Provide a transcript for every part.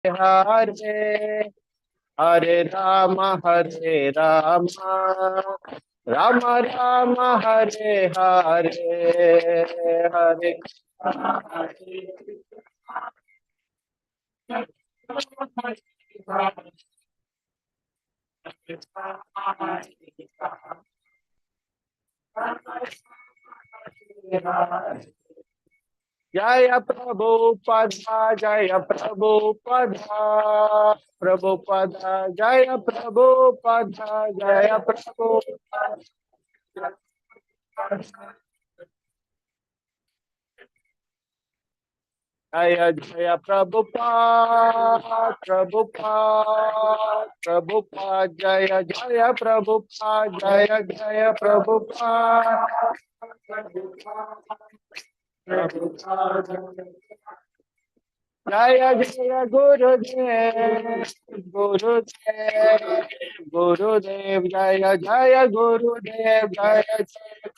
Hare Hare Rama Rama Rama Hare Hare Hare Jaya Prabhupada, Jaya Prabhupada, Prabhupada, Jaya Prabhupada, Jaya Prabhupada. Jaya Jaya Prabhupada, Prabhupada, Prabhupada, Jaya Jaya Prabhupada, Jaya Jaya Prabhupada. Jaya Jaya Gurudev, Gurudev, Gurudev, Jaya Jaya Gurudev, Jaya Jaya.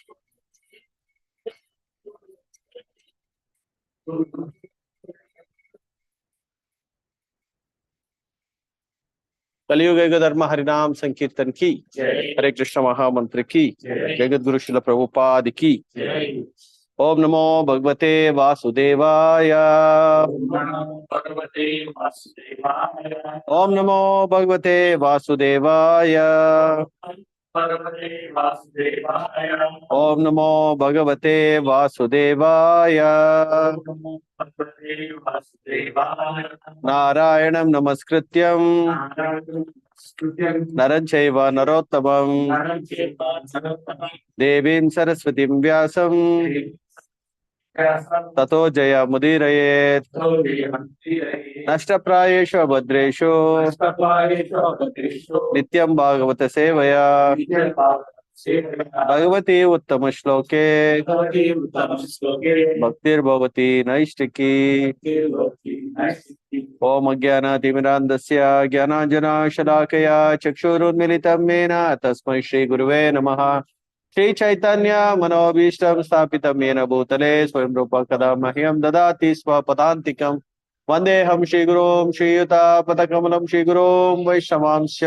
कलियुग धर्म हरिनाम संकीर्तन की हरे कृष्ण महामंत्र की जगत गुरु शिल प्रभुपाद की ओम नमो भगवते वासुदेवाय ओम नमो भगवते वासुदेवाय ओम नमो भगवते वासुदेवाय नारायणं नमस्कृत्यं नरं चैव नरोत्तमं देवीं सरस्वतीं व्यासं ततो जयमुदीरयेत् नष्टप्रायेषु भद्रेषु नित्यं भागवत सेवया भगवती उत्तम श्लोके भक्तिर्भवती नैष्टिकी ओम अज्ञानातिमिरान्धस्य ज्ञानाञ्जनशलाकया चक्षुरुन्मिलितं येन तस्मै श्रीगुरुवे नमः। श्री चैतन्य मनोभीष्टं स्थापितं येन भूतले स्वयं रूप कदा मह्यं ददाति स्वपदान्तिकं वन्देऽहं श्रीगुरुं श्रीयुतापदकमलं श्रीगुरुं वैष्णवांश्च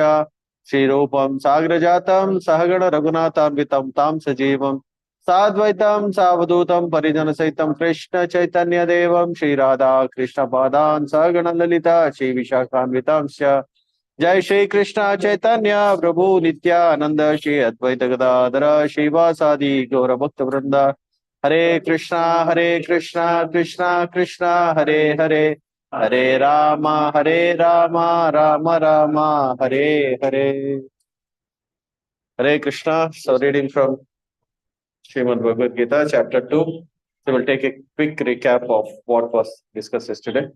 श्रीरूपं साग्रजातं सहगण रघुनाथान्वितं तां सजीवं साद्वैतं सावधूतं परिजनसहितं कृष्ण चैतन्य देवं श्रीराधा कृष्णपादान् सहगण ललिता श्रीविशाखान्वितांश्च जय श्री कृष्ण चैतन्य प्रभु नित्यानंद श्री अद्वैत गदाधर श्रीवासादि गौर भक्त वृंद हरे Krishna Krishna Krishna Hare Hare Hare Ram Ram Ram Hare Hare Hare Krishna. So reading from Srimad Bhagavad Gita chapter 2. So we'll take a quick recap of what was discussed yesterday.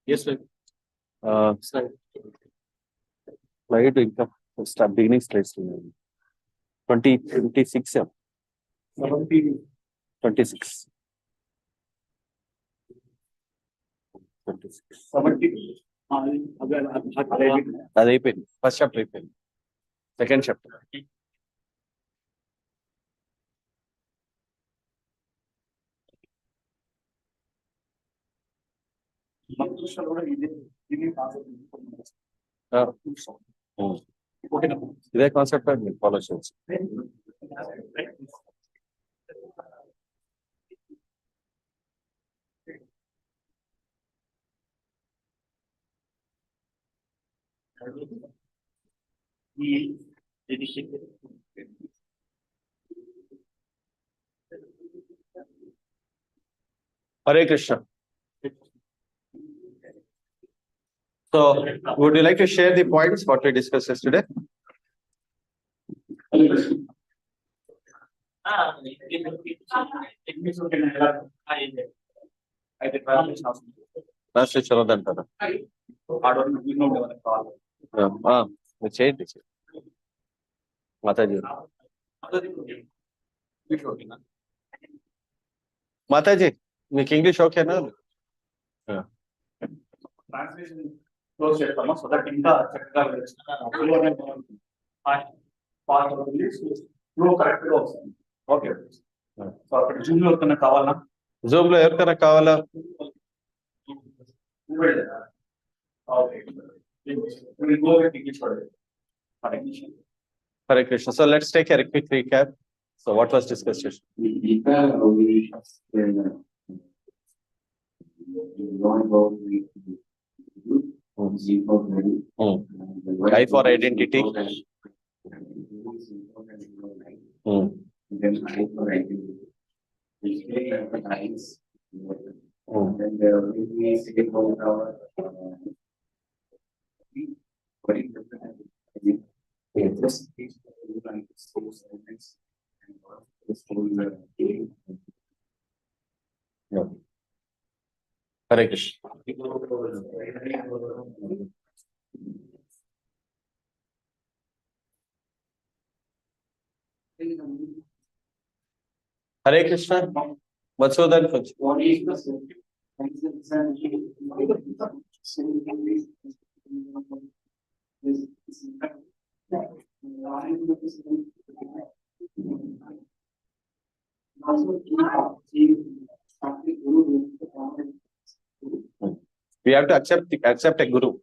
Yes sir. Slide income start beginning slide 26 26 అది అయిపోయింది ఫస్ట్ చాప్టర్ అయిపోయింది సెకండ్ చాప్టర్ ఇదే కాన్సెప్ట్ మీరు ఫాలో చేయొచ్చు. Hare Krishna. So, would you like to share the points what we discussed yesterday? చదవదంటారా చేయండి మాతాజీ. మాతాజీ మీకు English ఓకేనా? Translation close చేస్తామా సో దట్ ఇంకా చక్కగా ఫ్లో కరెక్ట్ గా వస్తుంది. ఓకే సో అక్కడ జూమ్ లో ఎవరికైనా కావాలా? జూమ్ లో ఎవరికైనా కావాలా? Okay. We will go with English for it. Hare Krishna. So let's take a quick recap. So what was discussed? Gita, we I for identity. Then I for identity. Basically, recognize. And we say about our what is the just like source elements and No. Hare Krishna. Hare Krishna. Madhusudan. what is the We have to accept a guru.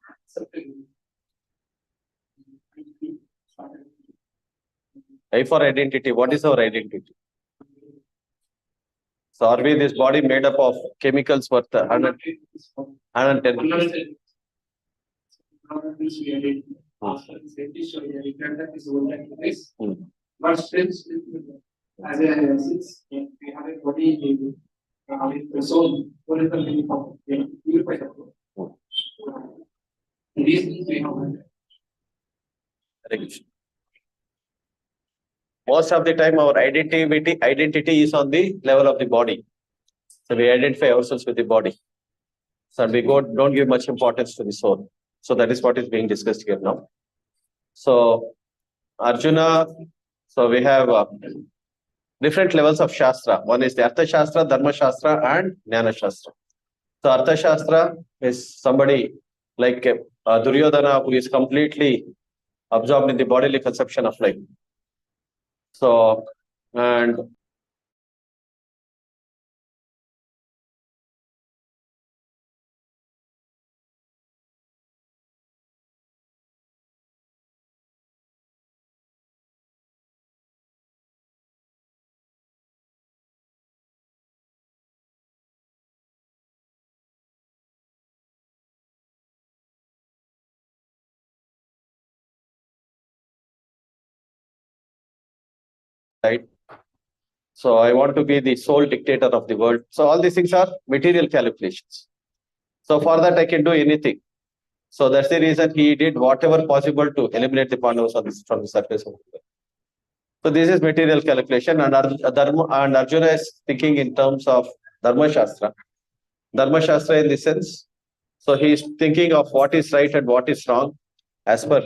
I for identity. What is our identity? So are we this body made up of chemicals worth 110? But still, as a since we have a body with the soul, what is the meaning of purify the soul? These things we have. Most of the time, our identity is on the level of the body. So we identify ourselves with the body. So we don't give much importance to the soul. So that is what is being discussed here now. So Arjuna, so we have different levels of Shastra. One is the Artha Shastra, Dharma Shastra, and Jnana Shastra. So Artha Shastra is somebody like Duryodhana who is completely absorbed in the bodily conception of life. So, and right. So I want to be the sole dictator of the world. So all these things are material calculations. So for that I can do anything. So that's the reason he did whatever possible to eliminate the Pandavas from the surface of the earth. So this is material calculation, and Arjuna is thinking in terms of Dharma Shastra. Dharma Shastra in the sense, so he is thinking of what is right and what is wrong as per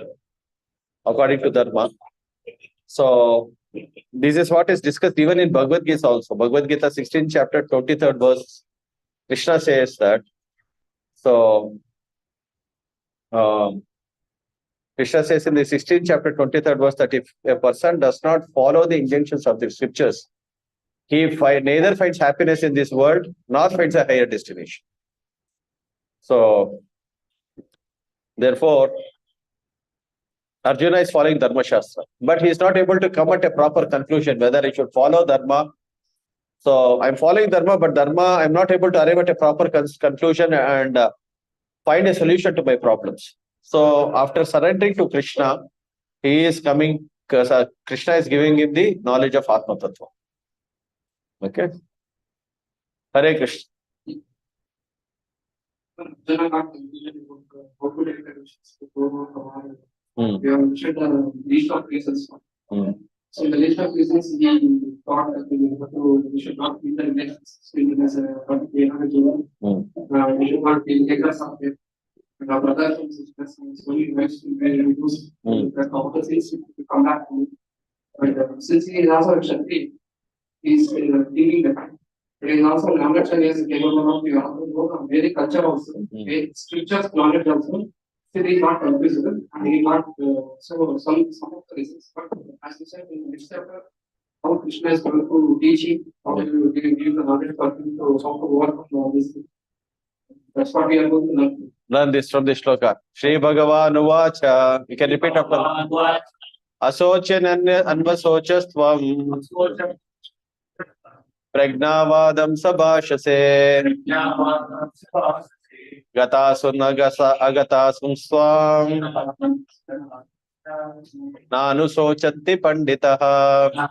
according to Dharma. So this is what is discussed even in Bhagavad Gita also. Bhagavad Gita 16th chapter 23rd verse, Krishna says that, so Krishna says in the 16th chapter 23rd verse that if a person does not follow the injunctions of the scriptures, he neither finds happiness in this world nor finds a higher destination. So therefore, Arjuna is following Dharma Shastra, but he is not able to come at a proper conclusion whether he should follow Dharma. So I'm following Dharma, but Dharma, I'm not able to arrive at a proper conclusion and find a solution to my problems. So after surrendering to Krishna, he is coming, because Krishna is giving him the knowledge of Atma Tattva. Okay. Hare Krishna. We have mentioned the list of reasons. So in the list of reasons, we thought that we should not feel the relations as a particular given. We should not feel ignorance of it. And our brothers and sisters, slowly request to reduce the competencies to come back to it. But since he is also a Kshatriya, he is thinking that. But he is also a Ramacharya, is capable of the very culture also, scriptures knowledge also. Still, he is not confused, and he is not so some of the reasons. But as you said in the next chapter, how Krishna is going to teach him, how to give the knowledge for him to how to overcome all these things. That's what we are going to learn. Learn this from this shloka. Shri Bhagavan Uvacha. You can repeat after me. Asochan Anvasocastvam Pragnavadam Sabhashase Gatasun Agatasum Swam Nanu Sochanti Panditaha.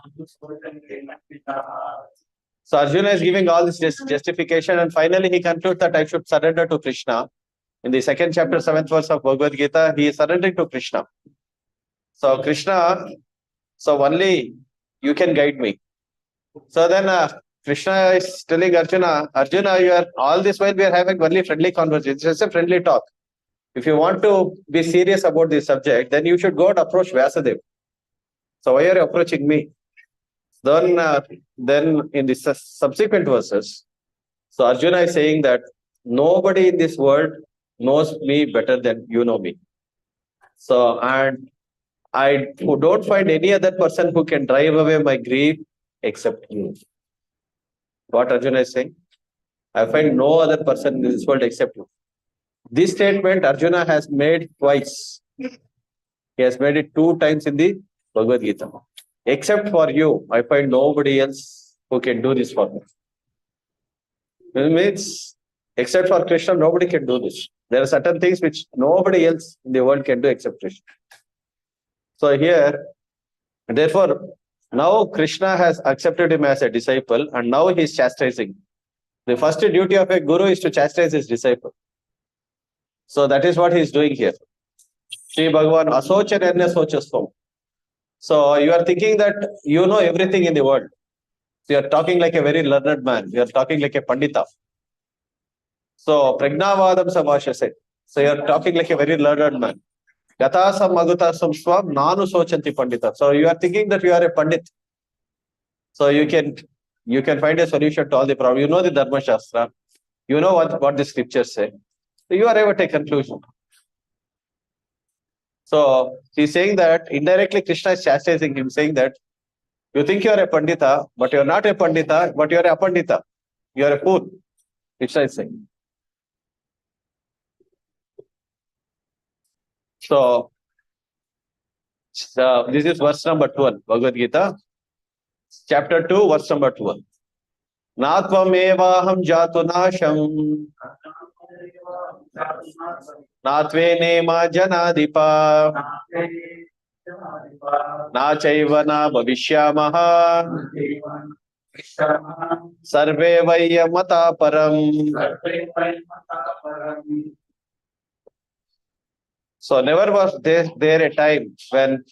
So Arjuna is giving all this justification, and finally he concludes that I should surrender to Krishna. In the second chapter, 7th verse of Bhagavad Gita, he is surrendering to Krishna. So Krishna, so only you can guide me. So then Krishna is telling Arjuna, Arjuna, you are all this while we are having only friendly conversation. It's just a friendly talk. If you want to be serious about this subject, then you should go and approach Vyasadeva. So why are you approaching me? Then in the subsequent verses, so Arjuna is saying that nobody in this world knows me better than you know me. So, and I don't find any other person who can drive away my grief except you. What Arjuna is saying? I find no other person in this world except you. This statement Arjuna has made twice. He has made it 2 times in the Bhagavad Gita. Except for you, I find nobody else who can do this for me. It means, except for Krishna, nobody can do this. There are certain things which nobody else in the world can do except Krishna. So here, therefore, now Krishna has accepted him as a disciple, and now he is chastising. The first duty of a guru is to chastise his disciple. So that is what he is doing here. Shri Bhagavan Asochan Sochasvam. So you are thinking that you know everything in the world. So you are talking like a very learned man. You are talking like a pandita. So Pragnavadam Sabhashase. So you are talking like a very learned man. Gatasam Agutasam Swam Nanu Sochanti Pandita. So you are thinking that you are a pandit. So you can find a solution to all the problems. You know the Dharma Shastra. You know what the scriptures say. So you are able to take conclusion. So he's saying that indirectly Krishna is chastising him, saying that you think you are a pandita, but you are not a pandita, but you are a pandita. You are a fool. Krishna is saying. So this is verse number 12, Bhagavad Gita, chapter 2, verse number 12. Natvam evaham jatu nasham Natve nema janadipa Nachaiva na bhavishyamaha Sarve vayya mata param. So never was there a time when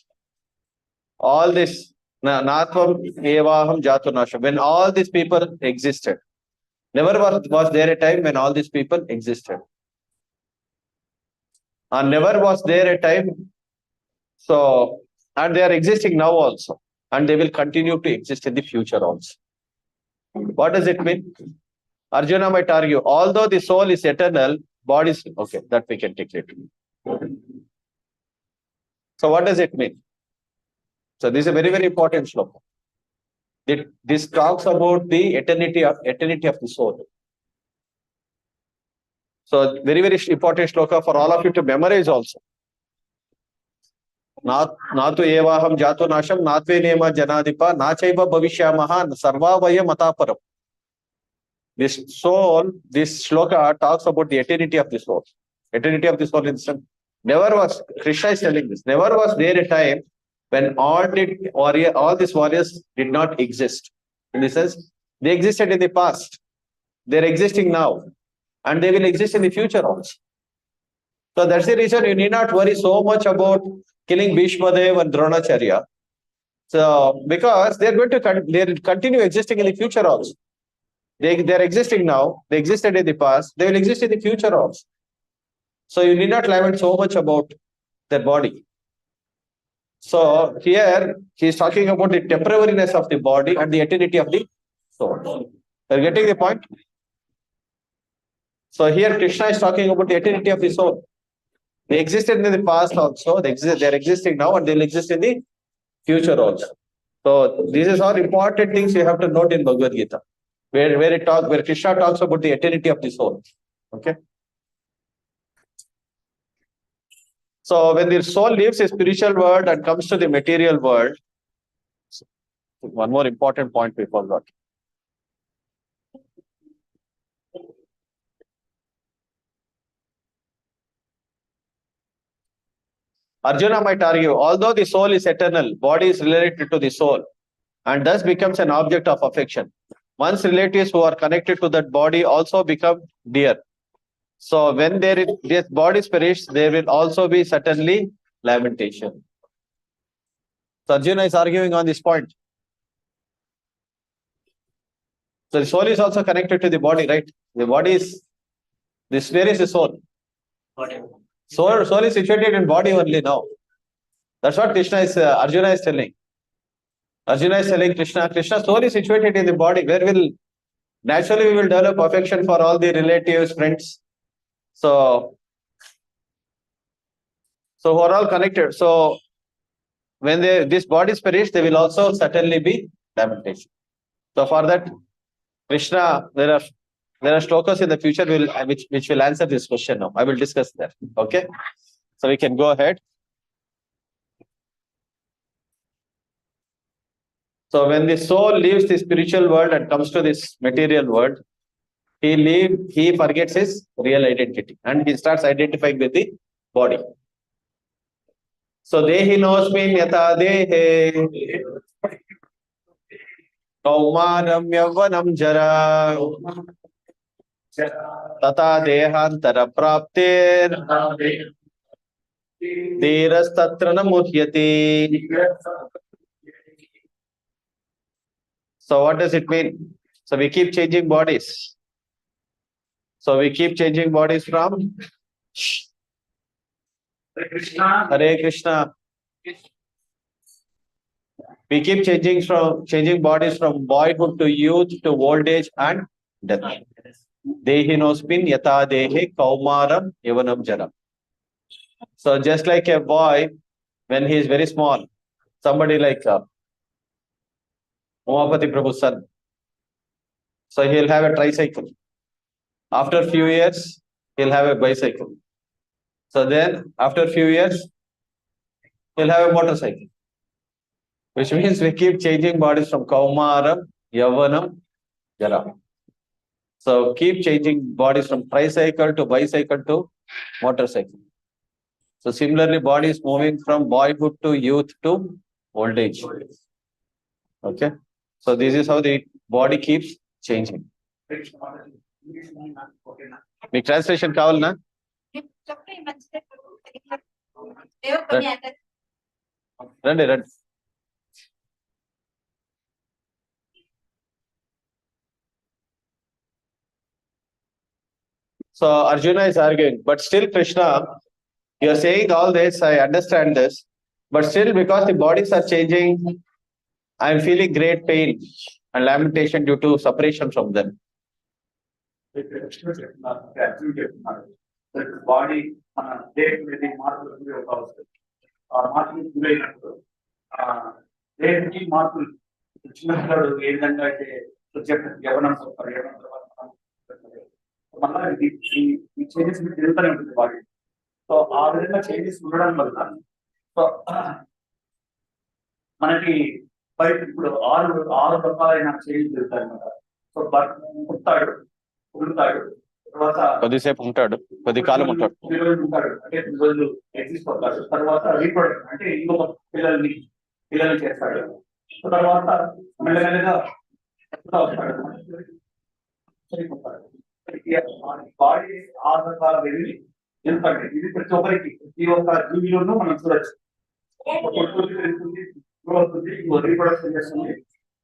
all this Natvam evaham jatu nasham, when all these people existed. Never was there a time when all these people existed. And never was there a time, so, and they are existing now also, and they will continue to exist in the future also. What does it mean? Arjuna might argue, although the soul is eternal, body is, okay, that we can take later. So what does it mean? So this is a very, very important shloka. This talks about the eternity of the soul. So very, very important shloka for all of you to memorize also. Natu evaham jatu nasham natve nema janadipa nachaiva bhavishyamaha sarvavaya mataparam. This soul, this shloka talks about the eternity of the soul. Eternity of the soul in some. Never was, Krishna is telling this, never was there a time when all these warriors did not exist. In the sense, they existed in the past. They're existing now. And they will exist in the future also. So that's the reason you need not worry so much about killing Bhishmadev and Dronacharya. So because they're going to continue existing in the future also. They're existing now. They existed in the past. They will exist in the future also. So you need not lament so much about their body. So here he is talking about the temporariness of the body and the eternity of the soul. You're getting the point? So here Krishna is talking about the eternity of the soul. They existed in the past also, they're existing now, and they'll exist in the future also. So these are all important things you have to note in Bhagavad Gita, where Krishna talks about the eternity of the soul. Okay. So when the soul leaves the spiritual world and comes to the material world, one more important point we forgot. Arjuna might argue, although the soul is eternal, body is related to the soul and thus becomes an object of affection. One's relatives who are connected to that body also become dear. So when this body perishes, there will also be certainly lamentation. So Arjuna is arguing on this point. So the soul is also connected to the body, right? The body is, where is the soul? Soul is situated in body only now. That's what Arjuna is telling. Arjuna is telling Krishna soul is situated in the body, where naturally we will develop affection for all the relatives, friends. So who are all connected. So when this body perish, they will also certainly be lamentation. So for that, Krishna, there are shlokas in the future which will answer this question now. I will discuss that. Okay. So we can go ahead. So when the soul leaves the spiritual world and comes to this material world, he forgets his real identity and he starts identifying with the body. So dehinosmin yata dehe kaumaram yavvanam jara tata dehantara prapter dhirastatra namuhyati. So what does it mean? So we keep changing bodies. So we keep changing bodies from Hare Krishna. We keep changing bodies from boyhood to youth to old age and death. Dehinosmin yata dehe kaumaram yavanam jara. So just like a boy, when he is very small, somebody like Umapati Prabhu's son, so he'll have a tricycle. After a few years, he'll have a bicycle. So then, after a few years, he'll have a motorcycle. Which means we keep changing bodies from Kaumaram, Yavanam, Jara. So keep changing bodies from tricycle to bicycle to motorcycle. So similarly, body is moving from boyhood to youth to old age. Okay. So this is how the body keeps changing. Make translation kavalna? Run. So Arjuna is arguing, but still Krishna, you are saying all this, I understand this, but still because the bodies are changing, I am feeling great pain and lamentation due to separation from them. Body ఈ changes మీకు జరుగుతూనే ఉంటుంది body. So ఆ విధంగా changes ఉండడం వల్ల so మనకి బయట ఇప్పుడు ఆరు రకాలైన చేంజ్ జరుగుతాయి అనమాట. సో పుట్టాడు, ఉడుతాడు, తర్వాత కొద్దిసేపు ఉంటాడు, కొద్ది కాలం ఉంటాడు, ఉంటాడు అంటే రోజులు ఎగ్జిస్ట్ అవుతాడు, తర్వాత రీప్రొడక్షన్ అంటే ఇంకొక పిల్లల్ని చేస్తాడు, తర్వాత మెల్లమెల్లగా వస్తాడు, చనిపోతాడు. బాడీ 6 రకాల వెళ్ళి ఎందుకంటే ఇది ప్రతి ఒక్కరికి ప్రతి ఒక్క జీవిలోనూ మనం చూడొచ్చు. రీప్రొడక్షన్ చేస్తుంది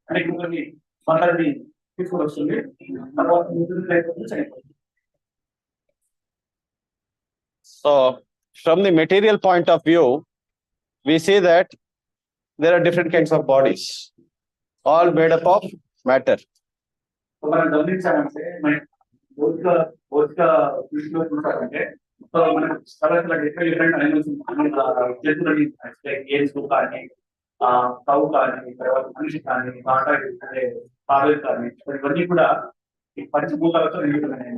అంటే ఇంకొకరిని మనల్ని తీసుకొని వస్తుంది, తర్వాత చనిపోతుంది. So from the material point of view, we see that there are different kinds of bodies, all made up of matter. మనం గమనించాలంటే భౌతిక దృష్టిలో చూసారంటే సో మనం చాలా డిఫరెంట్ అనిమల్స్ జంతువులని ఏన్సు కానీ కౌ కానీ తర్వాత మనిషి కానీ తాబేలు కానీ ఇవన్నీ కూడా ఈ పంచభూతాలతో నిండుతున్నాయి.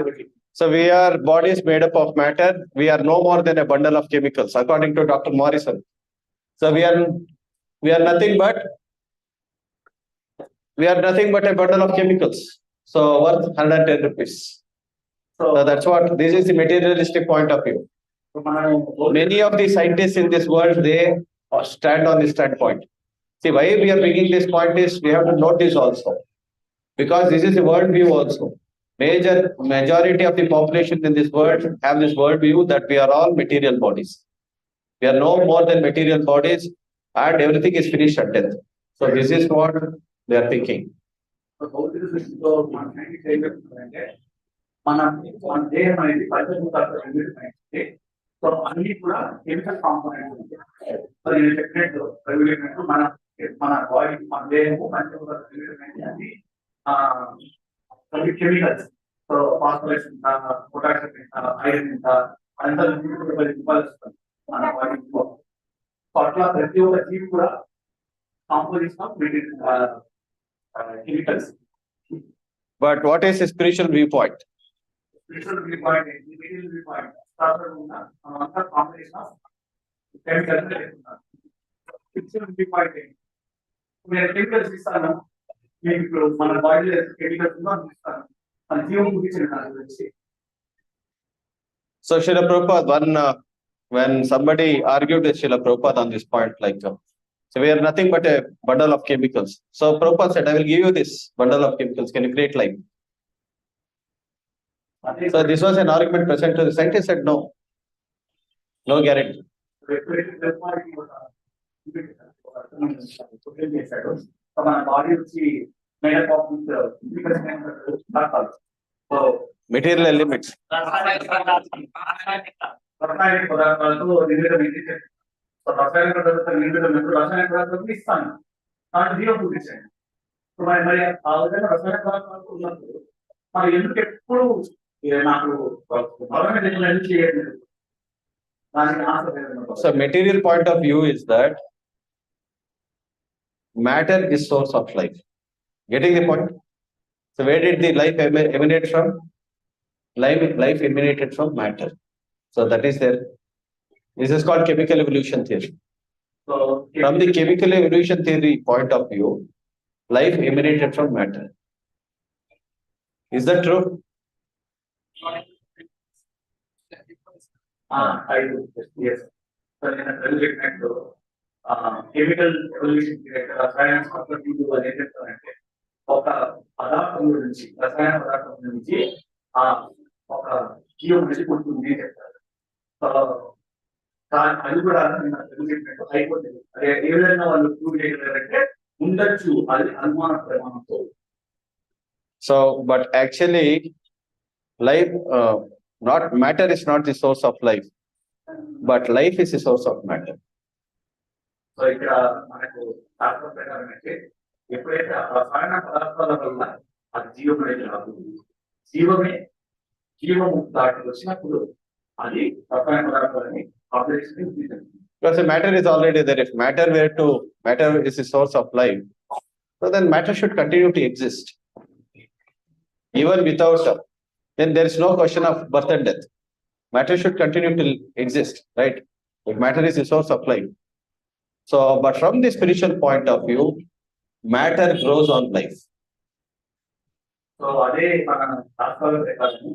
ఒకటి So we are bodies made up of matter. We are no more than a bundle of chemicals, according to Dr. Morrison. So we are nothing but a bundle of chemicals. So worth 110 rupees. So that's what this is the materialistic point of view. Many of the scientists in this world, they stand on this standpoint. See, why we are bringing this point is we have to note this also, because this is a world view also. Majority of the population in this world have this world view that we are all material bodies. We are no more than material bodies, and everything is finished at death. So this is what they are thinking. మన దేహం అనేది పంచభూతాలు. So అన్ని కూడా chemical components. మరి నేను చెప్పినట్టు మన మన బాడీ, మన దేహము పంచభూతాలు అది కెమికల్స్. సో ఫాస్ఫరస్ ఇంత, పొటాషియం ఇంత, ఐరన్ ఇంత, అంతా ఇవ్వాల్సి మన బాడీ. సో అట్లా ప్రతి ఒక్క జీవి కూడా composition of chemicals. But what is a spiritual viewpoint? Spiritual viewpoint, material viewpoint, combination of chemicals. Spiritual viewpoint, నేను కెమికల్స్ ఇస్తాను మీకు, ఇప్పుడు మన బాడీలో కెమికల్స్ ఇస్తాను, మన జీవం గురించి నాకు తెలిసి. So Srila Prabhupada, when somebody argued with Srila Prabhupada on this point, like, so we are nothing but a bundle of chemicals. So Prabhupada said, I will give you this bundle of chemicals. Can you create life? So this was an argument present to the scientist. Said no, no guarantee. మన body వచ్చి made up of Material elements. రసాయనిక పదార్థాలతో నిర్మితమైంది. రసాయనిక పదార్థాలు నిర్మితమైన రసాయనిక పదార్థాలు ఇస్తాను, దాంట్లో జీవం చూపించండి. మరి ఆ విధంగా రసాయన పదార్థాలు ఉన్నప్పుడు మరి ఎందుకు ఎప్పుడు నాకు బలమైన ఎందుకు చేయలేదు? దానికి answer. So material point of view is that matter is source of life. Getting the point? So where did the life emanate from? Life emanated from matter. So that is there. This is called chemical evolution theory. So from the chemical evolution theory point of view, life emanated from matter. Is that true? I do. Yes. So chemical evolution రసాయన అనేది చెప్తారంటే ఒక పదార్థం నుంచి, రసాయన పదార్థం నుంచి ఒక జీవం నుంచి పుడుతుంది అని చెప్తారు. అది కూడా చెప్పినట్టు అయిపోతుంది. ఏ విధంగా వాళ్ళు ప్రూవ్ చేయగలరంటే ఉండొచ్చు, అది అనుమాన ప్రమాణంతో. So, but actually, life, not matter is not the source of life, but life is the source of matter. So ఇక్కడ మనకు శాస్త్రం ప్రకారం అయితే ఎప్పుడైతే రసాయన పదార్థాల వల్ల అది జీవం అనేది రాదు, జీవము దాటి వచ్చినప్పుడు అది రసాయన పదార్థాలని operation. Because the matter is already there. If matter is the source of life, so then matter should continue to exist. Even without, then there is no question of birth and death. Matter should continue to exist, right? If matter is the source of life. So, but from the spiritual point of view, matter grows on life. So అదే మన శాస్త్రాల ప్రకారం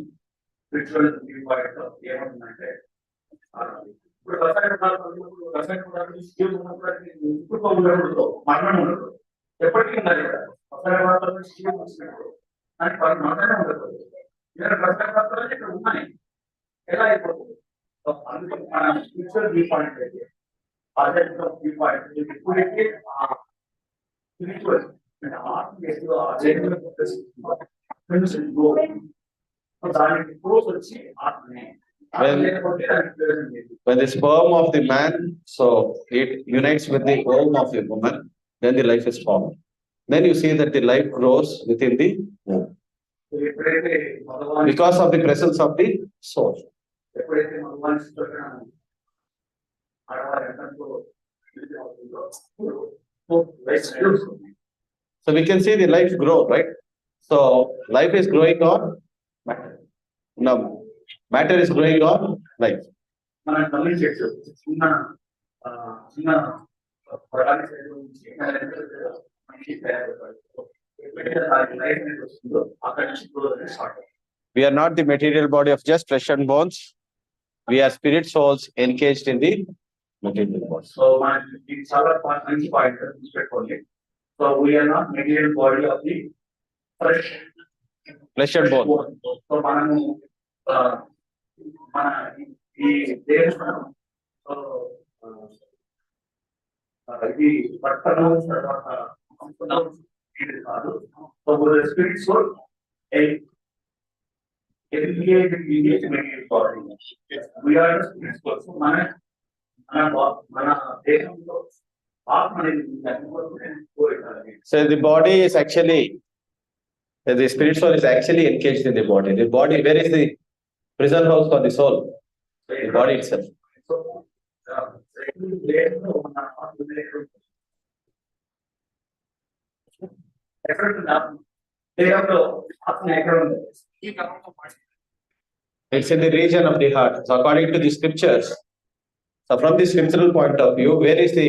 spiritual view point ఏమంటుందంటే, ఇప్పుడు రసాయన పదార్థాలు ఇప్పుడు ఉండకూడదు, మరణం ఉండదు, ఎప్పటికీ ఉండాలి కదా. రసాయన పదార్థాలు జీవం వచ్చినప్పుడు దానికి మరణం ఉండదు. రసాయన పదార్థాలు ఇక్కడ ఉన్నాయి, ఎలా అయిపోతుంది? అందుకే మన స్పిరిచువల్ వ్యూ పాయింట్ అయితే ఆధ్యాత్మిక వ్యూ పాయింట్ ఎప్పుడైతే స్పిరిచువల్ అంటే దానికి క్రోస్ వచ్చి ఆత్మనే. When the sperm of the man, so it unites with the ovum of the woman, then the life is formed. Then you see that the life grows within the womb because of the presence of the soul. So we can see the life grow, right? So life is growing on matter. Now, matter is growing on life. మనం గమనించవచ్చు చిన్న చిన్న పొలానికి సంబంధించి మనిషి తయారవుతాడు. ఎప్పుడైతే life అనేది వస్తుందో అక్కడి నుంచి గ్రోత్ అనేది స్టార్ట్ అవుతుంది. We are not the material body of just flesh and bones. We are spirit souls encaged in the material body. So మనకి ఇది చాలా మంచి పాయింట్ గుర్తుపెట్టుకోండి. So we are not material body of the Flesh and bone. So మనము మన ఈ దేహం ఇది పట్టణం తర్వాత ఇది కాదు. So spirit soul material body we are spirit soul. So మన దేహంలో ఆత్మ అనేది So the body is actually, the spirit soul is actually encaged in the body. The body, where is the prison house for the soul? The body itself. It's in the region of the heart. So according to the scriptures, so from the scriptural point of view, where is the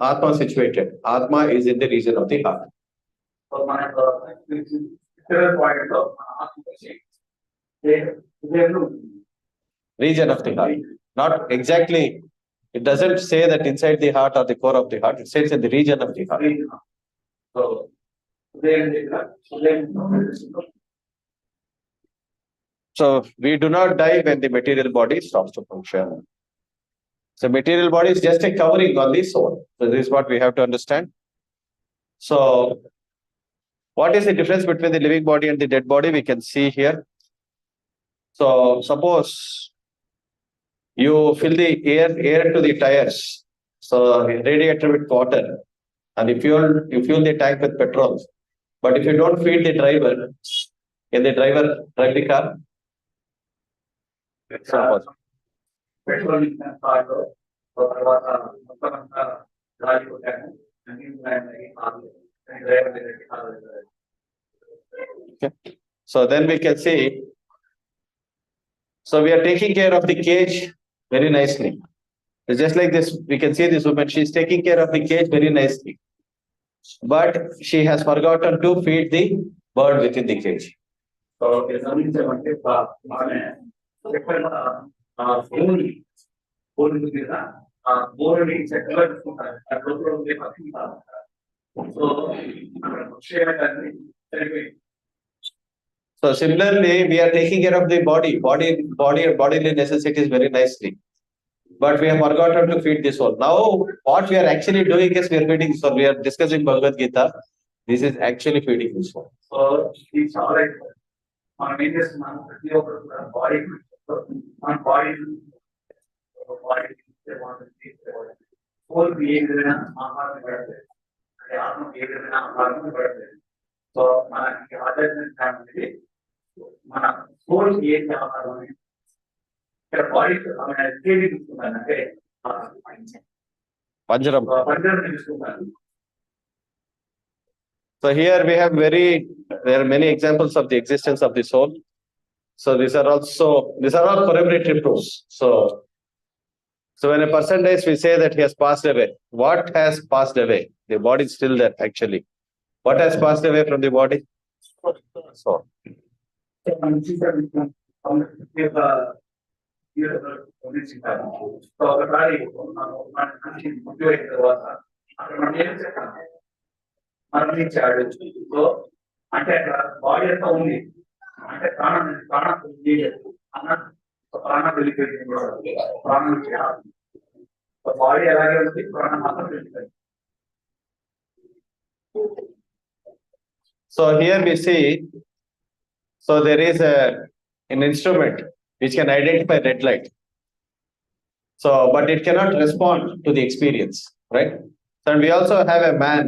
Atma situated? Atma is in the region of the heart. Region of the heart. Not exactly, it doesn't say that inside the heart or the core of the heart, it says in the region of the heart. So we do not die when the material body stops to function. So material body is just a covering on the soul. So this is what we have to understand. So what is the difference between the living body and the dead body? We can see here. So suppose you fill the air to the tires, so radiator with water, and you fuel the tank with petrol. But if you don't feed the driver, can the driver drive the car? Suppose. Petrol ఇచ్చిన card తర్వాత మొత్తం అంతా గాలి కొట్టాను అన్ని driver దగ్గరికి. Okay. So then we can see, so we are taking care of the cage very nicely. It's just like this, we can see this woman, she's taking care of the cage very nicely. But she has forgotten to feed the bird within the cage. So గమనించామంటే ఆమె ఎప్పుడైనా phone మీద బోర్ని చక్కగా చూసుకుంటారు. So అక్కడ చేయడాన్ని సరిపోయింది. So similarly, we are taking care of the bodily necessities very nicely. But we have forgotten to feed the soul. Now, what we are actually doing is we are feeding the soul. We are discussing Bhagavad Gita. This is actually feeding the soul. So ఇది చాలా మనం ఏం చేస్తున్నాం, ప్రతి ఒక్కరు కూడా body మన body సోల్కి ఏ విధమైన ఆహారం పడలేదు, ఆత్మకు ఏ విధమైన ఆహారం పడలేదు. సో మనకి ఆధ్యాత్మిక అనేది మన సోల్కి ఏంటి ఆహారం అని ఇక్కడ బాడీ తీసుకున్నానంటే Panjaram. పంజరం తీసుకున్నాను. So here we have there are many examples of the existence of the soul. So these are all corroborative proofs. So when a person dies, we say that he has passed away. What has passed away? The body is still there actually. What has passed away from the body? Soul. ఒకసారి ముఖ్యమైన తర్వాత అక్కడ మనం ఏం చెప్పాలి, మరణించాడు. So అంటే అక్కడ బాడీ అంతా ఉంది, అంటే ప్రాణం అన్న ప్రాణం వెళ్ళిపోయింది, ప్రాణం బాడీ ఎలాగే ఉంది, ప్రాణం మాత్రం వెళ్ళిపోయింది. So here we see, so there is an instrument which can identify red light. So, but it cannot respond to the experience, right? And we also have a man,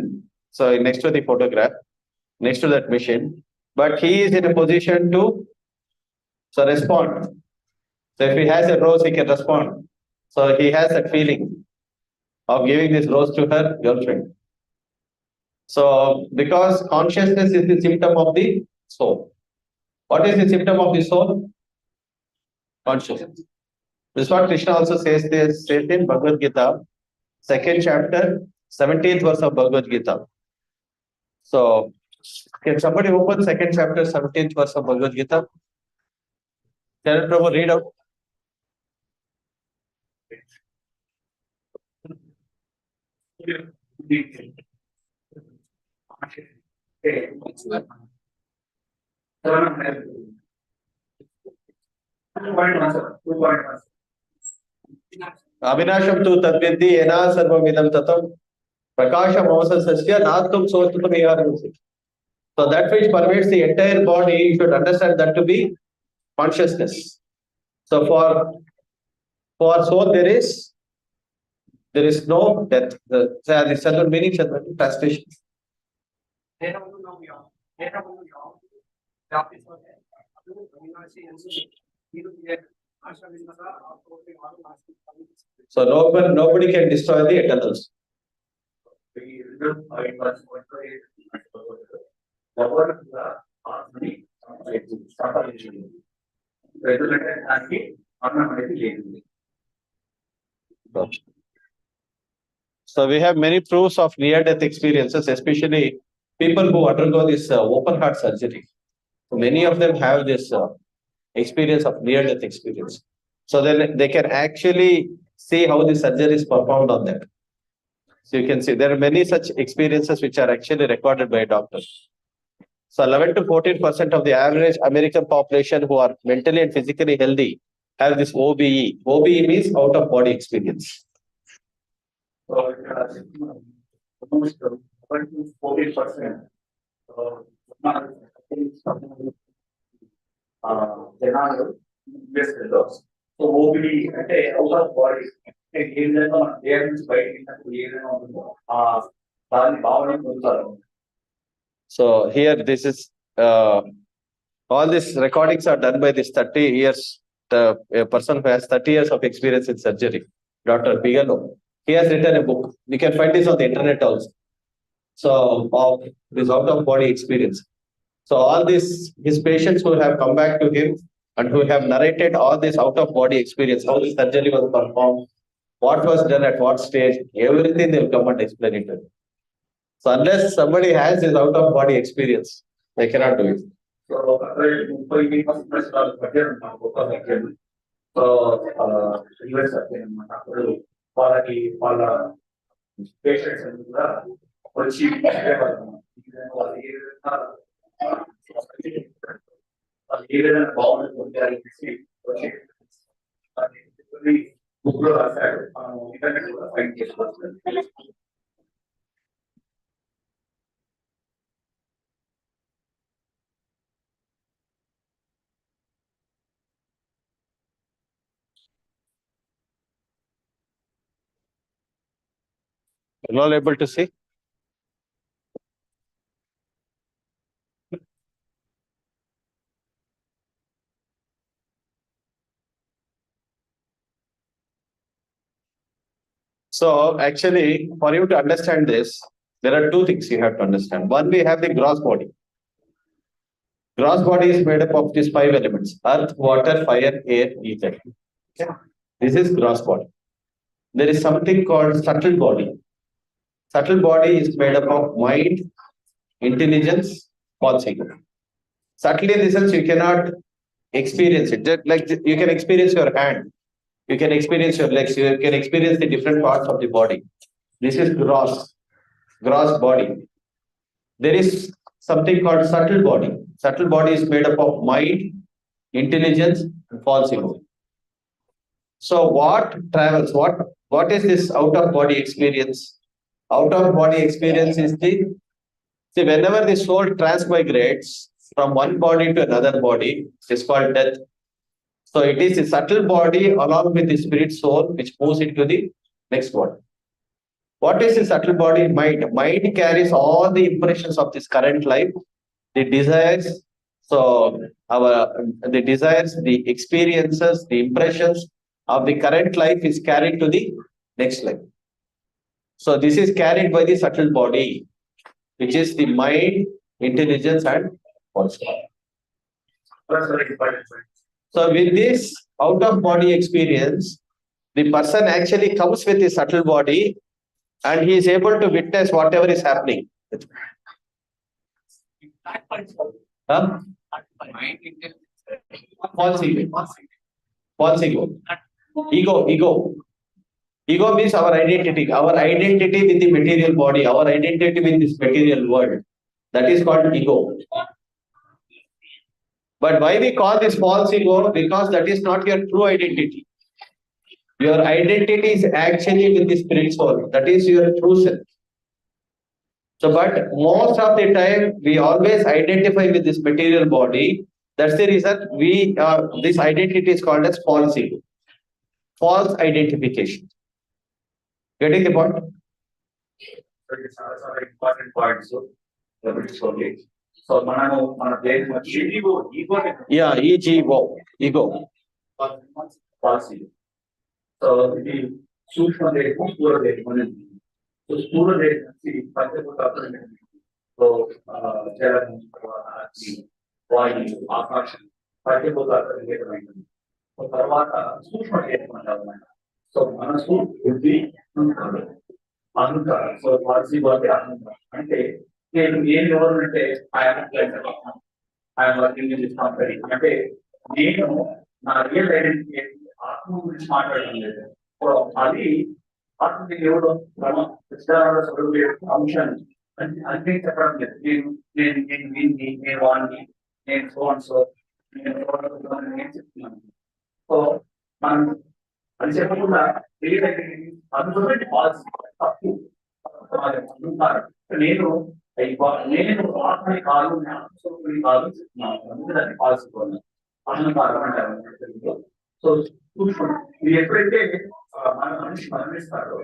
so next to the photograph, next to that machine, but he is in a position to respond. So if he has a rose, he can respond. So he has that feeling of giving this rose to her girlfriend. So because consciousness is the symptom of the soul. What is the symptom of the soul? Consciousness. This is what Krishna also says in Bhagavad Gita, second chapter, 17th verse of Bhagavad Gita. So, can somebody open second chapter, 17th verse of Bhagavad Gita? Can Prabhu read out? Abhinasham tu tadviddi ena sarvam idam tatam prakasham avasa sasya natum sotutam iharusi. So that which pervades the entire body, you should understand that to be consciousness. So for soul there is no death. The certain meaning, certain translation. So nobody can destroy the eternals. So we have many proofs of near-death experiences, especially people who undergo this open heart surgery. So many of them have this experience of near-death experience. So then they can actually see how the surgery is performed on them. So you can see there are many such experiences which are actually recorded by doctors. So 11 to 14% of the average American population who are mentally and physically healthy have this OBE. OBE means out of body experience. So almost 40%. So OBD అంటే out of body అంటే ఏ విధంగా మన దేహం నుంచి బయటకి ఏ విధంగా ఉంటుందో దాన్ని భావన పొందుతారు. So here this is all these recordings are done by this 30 years a person who has 30 years of experience in surgery, Dr. Bigelow. He has written a book. You can find this on the internet also. So of this out of body experience. So all these his patients who have come back to him and who have narrated all this out of body experience, how the surgery was performed, what was done at what stage, everything they will come and explain it to you. So unless somebody has this out of body experience, they cannot do it. So వాళ్ళకి వాళ్ళ patients కూడా వచ్చి వాళ్ళు ఏ విధంగా బాగుంటుంది బుక్లో రాశాడు, internet కూడా ఫైండ్ చేసుకోవచ్చు. You're not able to see? So actually, for you to understand this, there are two things you have to understand. One, we have the gross body. Gross body is made up of these 5 elements: earth, water, fire, air, ether. Okay. This is gross body. There is something called subtle body. Subtle body is made up of mind, intelligence, false ego. Subtly in the sense you cannot experience it. Just like you can experience your hand, you can experience your legs, you can experience the different parts of the body. This is gross body. There is something called subtle body. Subtle body is made up of mind, intelligence, and false ego. So what travels? What is this out of body experience? Out of body experience is whenever the soul transmigrates from one body to another body, it's called death. So it is the subtle body along with the spirit soul which moves into the next body. What is the subtle body? Mind. Mind carries all the impressions of this current life, the desires. So the desires, the experiences, the impressions of the current life is carried to the next life. So this is carried by the subtle body, which is the mind, intelligence, and false. So with this out of body experience, the person actually comes with his subtle body and he is able to witness whatever is happening. Huh? False ego. False ego. Ego. Ego means our identity. Our identity with the material body. Our identity with this material world. That is called ego. But why we call this false ego? Because that is not your true identity. Your identity is actually with the spirit soul. That is your true self. So, but most of the time, we always identify with this material body. That's the reason this identity is called as false ego. False identification. Getting the point? It's an important point. So, ego. Yeah, ego. False ego. So, the Sukshma Deha, Sthula Deha. So, Sthula Deha, see, Panchabhuta, so, Jala, Agni, Vayu, Akash, Panchabhuta, so, Tarvata, Sukshma Deha, so, Manasu, Buddhi, Ahankara, so, false ego, Ante, I am working in this company. నా real identity ఆత్మ గురించి మాట్లాడడం లేదు. అది ఆత్మకి ఎవరు విచారణ స్వరూప అంశాన్ని అన్ని చెప్పడం లేదు. నేను వాడిని, నేను నేను చెప్తున్నాను. సో మనం అది చెప్పకుండా రియల్ ఐడెంటిటీ అందులో ఫాల్స్ తప్పు అంటారు. నేను ఆత్మని కాదు, ఆత్మని కాదు చెప్తున్నాను. అందుకే దాన్ని ఫాల్స్ అహంకారం అంటారు. సో ఇది ఎప్పుడైతే మన మనిషి మరణిస్తారో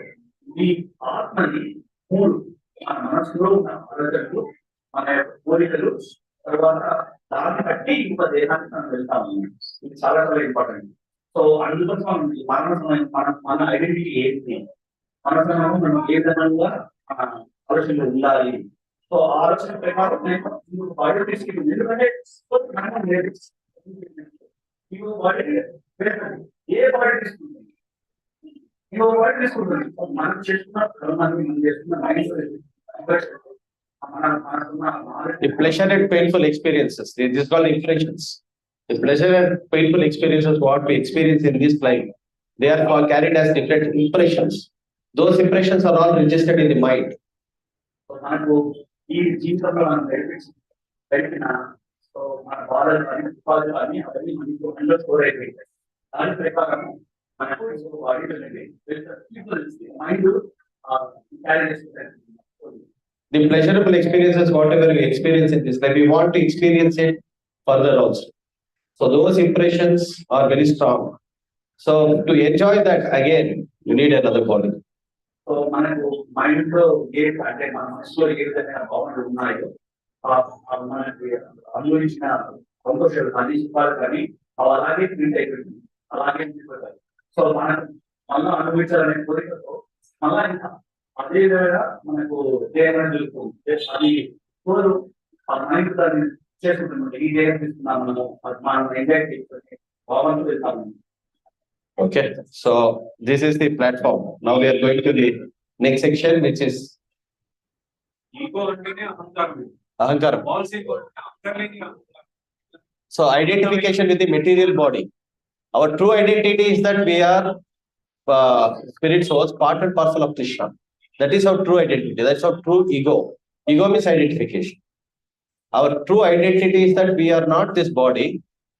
ఈ ఆత్మని మూడు మన మనసులో ఉన్న ఆలోచనలు, మన కోరికలు, తర్వాత దాన్ని బట్టి ఇంకో దేహానికి మనం వెళ్తాము. ఇది చాలా చాలా ఇంపార్టెంట్. సో అందుకోసం మన ఐడెంటిటీ ఏంటి, మన సమయంలో మనం ఏ విధంగా ఆలోచనలు ఉండాలి. సో ఆలోచన ప్రకారం నేను బాడీ తీసుకెళ్ళి, ఎందుకంటే ఏ బాడీ తీసుకుంటుంది, ఇంకో బాడీ తీసుకుంటుంది. మనం చేస్తున్న The pleasure and painful experiences. This is called impressions. The pleasure and painful experiences, what we experience in this life, they are called carried as different impressions. Those impressions are all registered in the mind. మనకు ఈ జీవితంలో మనం జరిపిన so మన బాధలు కానీ సుఖాలు కానీ అవన్నీ మనలో స్టోర్ అయిపోయింది. దాని ప్రకారం మనకు మైండ్ క్యారీ చేస్తుంది. The pleasurable experiences, whatever we experience in this life, we want to experience it further also. So those impressions are very strong. So to enjoy that again, you need another body. So మనకు mind లో అంటే మన మనసులో ఏ విధమైన భావనలు ఉన్నాయో మనకి అనుభవించిన సంతోషాలు కానీ సుఖాలు కానీ అవి అలాగే ప్రింట్ అయిపోయింది, అలాగే ఉండిపోతాయి. సో మనం మళ్ళా అనుభవించాలనే కోరికతో మళ్ళా ఇంకా అదే విధంగా మనకు దేహం జరుగుతుంది. అది కోరు ఆ మైండ్ దాన్ని చేసుకుంటున్నట్టు ఈ దేహం తీసుకున్నాం మనం ఎంజాయ్ చేసుకుంటే భావనతో వెళ్తాము. Okay, so this is the platform. Now we are going to the next section, which is ego అంటేనే అహంకారం. Ahankara. ఫాల్స్ ఈగో అంటే అహంకారమే. So identification with the material body. Our true identity is that we are spirit souls, part and parcel of Krishna. That is our true identity. That's our true ego. Ego means identification. Our true identity is that we are not this body,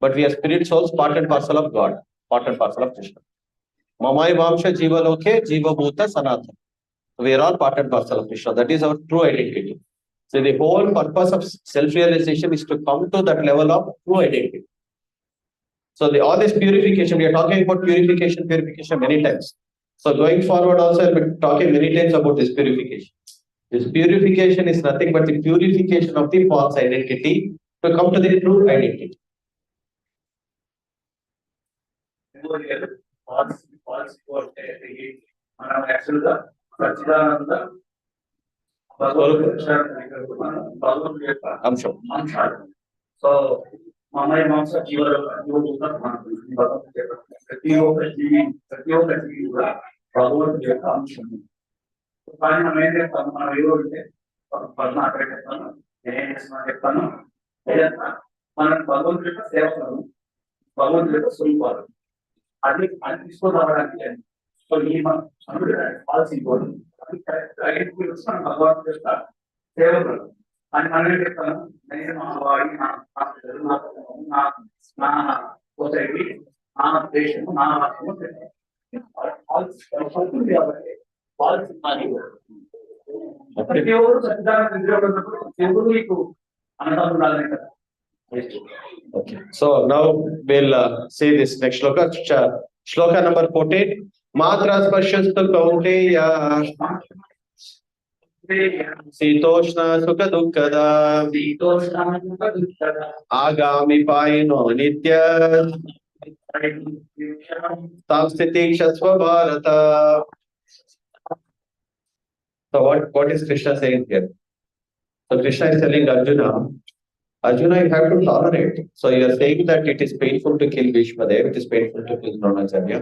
but we are spirit souls, part and parcel of God. Part and parcel of Krishna. Mamai Vamsha Jiva Loke, Jiva Bhuta Sanatana. We are all part and parcel of Krishna. That is our true identity. So the whole purpose of self-realization is to come to that level of true identity. So all this purification, we are talking about purification many times. So going forward also, I'll be talking many times about this purification. This purification is nothing but the purification of the false identity to come to the true identity. మనం actual గా సచ్చిదానంద భగవంతుడి యొక్క అంశాలు. So Mama Mamsa Jiva, you will not Bhagavad Gita. కానీ మనం ఏం చేస్తాం, మనం ఏదో ఉంటే పద్మ అక్కడ చెప్తాను, నేనేం చేస్తున్నా చెప్తాను, ఏదైనా మనం భగవంతుడి యొక్క సేవకులను, భగవంతుడి యొక్క స్వరూపాలు అది అది తీసుకొని రావడానికి సో ఈ మనం పాలసీ కూడా అది కరెక్ట్ ఐడెంటిఫై వచ్చి మనం భగవంతుడి యొక్క సేవకులు అని మనం ఏం చెప్తాను, నేను మా వాడి నా నా నా సొసైటీ నా దేశము నా రాష్ట్రము కాబట్టి ప్రతి ఒక్కరు సత్యదానం నిద్రపడినప్పుడు ఎవరు మీకు అన్నదానం ఉండాలని కదా. Okay, so now we'll say this next shloka. Shloka number 14. Matra spashyastu kaunteya Sitoshna sukha dukkada Agami payino nitya Samstitikshasva bharata. So what is Krishna saying here? So Krishna is telling Arjuna, you have to tolerate. So you are saying that it is painful to kill Bhishmadev, it is painful to kill Dronacharya.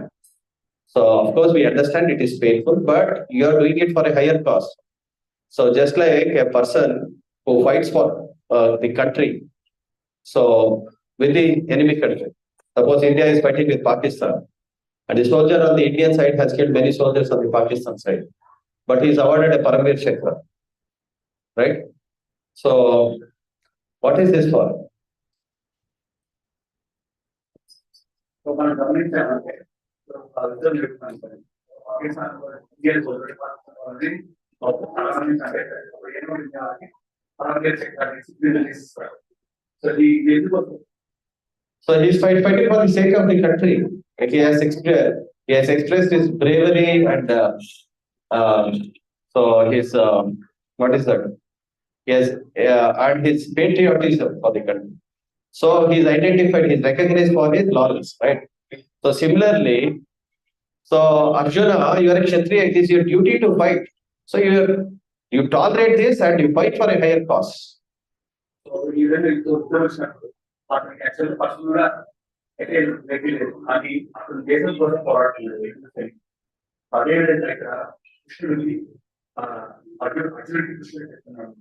So of course we understand it is painful, but you are doing it for a higher cause. So just like a person who fights for the country, so with the enemy country. Suppose India is fighting with Pakistan, and the soldier on the Indian side has killed many soldiers on the Pakistan side, but he is awarded a Paramvir Chakra, right? So what is this for? So మనం గమనించామంటే యుద్ధం చెప్తున్నాను sir, Pakistan Indian సోదరుడు So he is fighting for the sake of the country. Like he has expressed his bravery and so his what is that? Yes, and his patriotism for the country. So he is identified, he is recognized for his laurels, right? So similarly, so Arjuna, you are a Kshatriya, it is your duty to fight. So you tolerate this and you fight for a higher cause. So even if you actually personal అది అతను దేశం కోసం పోరాడుతుంది. అదేవిధంగా ఇక్కడ కృష్ణుడికి అర్జునుడికి కృష్ణుడు చెప్తున్నాడు,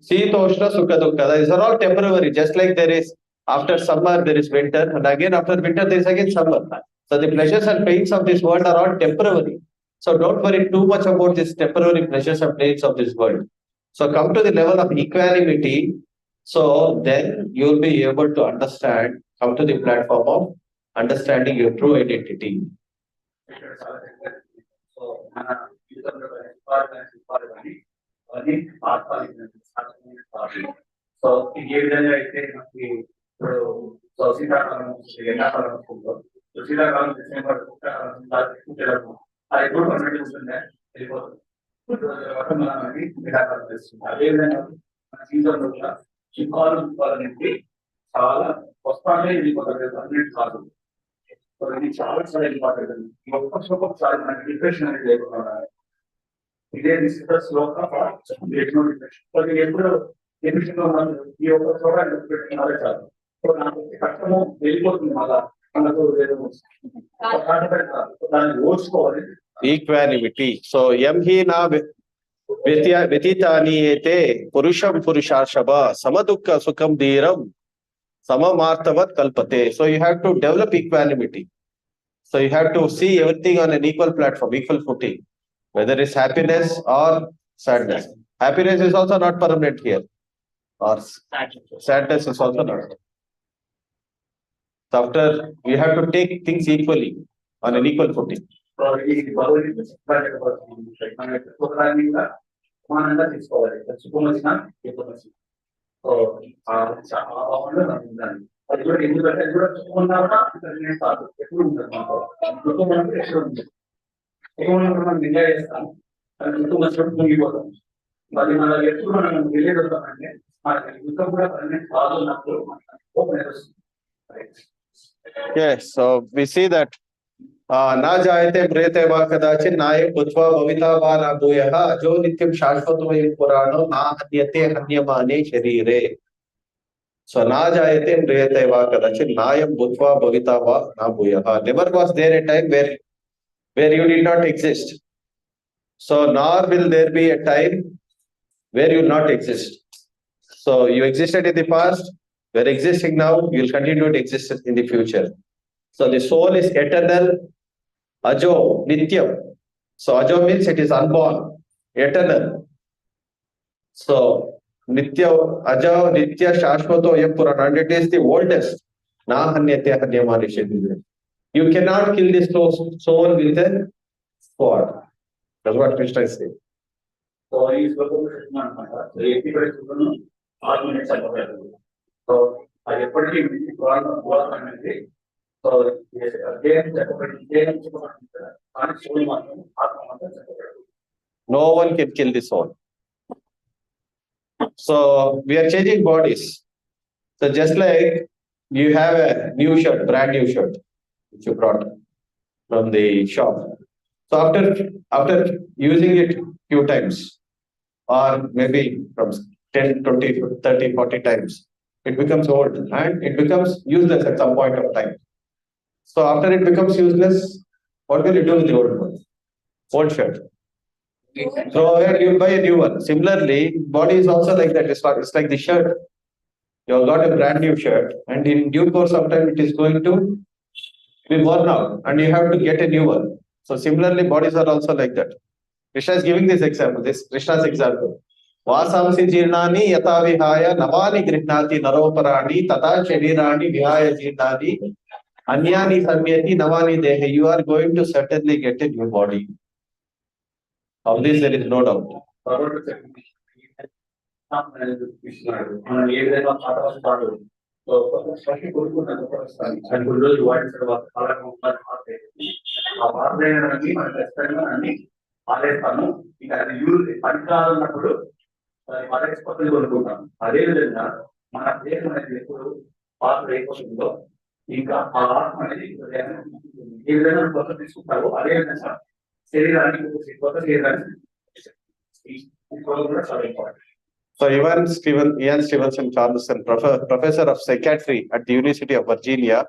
Sitoshna Sukha Dukkha. These are all temporary. Just like there is after summer there is winter, and again after winter there is again summer. So the pleasures and pains of this world are all temporary. So don't worry too much about these temporary pleasures and pains of this world. So come to the level of equanimity. So then you will be able to understand, come to the platform of understanding your true identity. So ఏ విధంగా అయితే మనకి ఇప్పుడు శీతాకాలం ఎండాకాలం వస్తుందో, శీతాకాలం December అది ఎప్పుడు పన్నెండు ఉంటుందే వెళ్ళిపోతుంది. ఎండాకాలం చేస్తుంది. అదేవిధంగా మన జీవితంలో కూడా శిల్పాలనేది చాలా వస్తానే వెళ్ళిపోతుంది, అన్నిటి కాదు. ఇది చాలా చాలా ఇంపార్టెంట్. ఒక్కొక్కసారి మనకి డిప్రెషన్ అనేది లేకుండా ఇదే శ్లోక ఎప్పుడు ఎప్పుడు మనం ఈ ఒక్క చోట పెట్టుకున్నారే చాలు. సో నాకు కష్టము వెళ్ళిపోతుంది, మళ్ళా మనకు దాన్ని ఓర్చుకోవాలి. Equanimity. So yamhi na vyatitani ete purusham purushashaba samadukka sukham dhiram samamartavat kalpate. So you have to develop equanimity. So you have to see everything on an equal platform, equal footing, whether it's happiness or sadness. Happiness is also not permanent here, or sadness is also not. So after we have to take things equally on an equal footing. సమానంగా తీసుకోవాలి. సుఖం వచ్చినా దుఃఖం వచ్చినా అది కూడా ఎందుకంటే అది కూడా సుఖం ఉన్నా కూడా కాదు, ఎప్పుడు ఉంటుంది మనకు. దుఃఖం ఉన్నప్పుడు ఎక్కడ ఉంటుంది. సుఖం ఉన్నప్పుడు మనం ఎంజాయ్ చేస్తాం, అది దుఃఖం వచ్చినప్పుడు ముగిపోతాం. మరి మన ఎప్పుడు మనం వెళ్ళేది వస్తామంటే మనకి దుఃఖం కూడా కాదు ఉన్నప్పుడు ఓపెన్ వస్తుంది. Yes, so we see that न जायते म्रियते वा कदाचित् नायं भूत्वा भविता वा न भूयः अजो नित्यं शाश्वतमयं पुराणो न हन्यते हन्यमाने शरीरे. So na jayate mriyate va kadachit nayam bhutva bhavita va na bhuyah. Never was there a time where you did not exist. So nor will there be a time where you will not exist. So you existed in the past, you are existing now, you will continue to exist in the future. So the soul is eternal, ajo, nityam. So ajo means it is unborn, eternal. So Nitya Aja Nitya Shashvato Yapurana, and it is the oldest. Na Hanyate Hanyamani Shedile. You cannot kill this soul with a sword. That's what Krishna is saying. So he is going to say, 80% arguments are so I appreciate the so yes, again, no one can kill the soul. So we are changing bodies. So just like you have a new shirt, brand new shirt, which you brought from the shop. So after using it few times, or maybe from 10, 20, 30, 40 times, it becomes old and it becomes useless at some point of time. So after it becomes useless, what will you do with the old one? Old shirt. Throw away and you buy a new one. Similarly, body is also like that. It's like the shirt. You have got a brand new shirt, and in due course of time, it is going to be worn out, and you have to get a new one. So similarly, bodies are also like that. Krishna is giving this example. This Krishna's example. Vasamsi jirnani yata vihaya navani grihnati naroparani tata sharirani vihaya jirnani anyani samyati navani dehe. You are going to certainly get a new body. Of this, there is no doubt. ఆదేస్తాను ఇక అది పనికాలన్నప్పుడు పదస్పత్తులు కొనుక్కుంటాం. అదేవిధంగా మన దేహం అనేది ఎప్పుడు పాత్ర అయిపోతుందో ఇంకా ఆ ఆత్మ అనేది ఏ విధంగా కొత్త తీసుకుంటారో అదేవిధంగా శరీరానికి కొత్త శరీరాన్ని కూడా చాలా important. So Ian Stevenson Charleston, professor of psychiatry at the University of Virginia,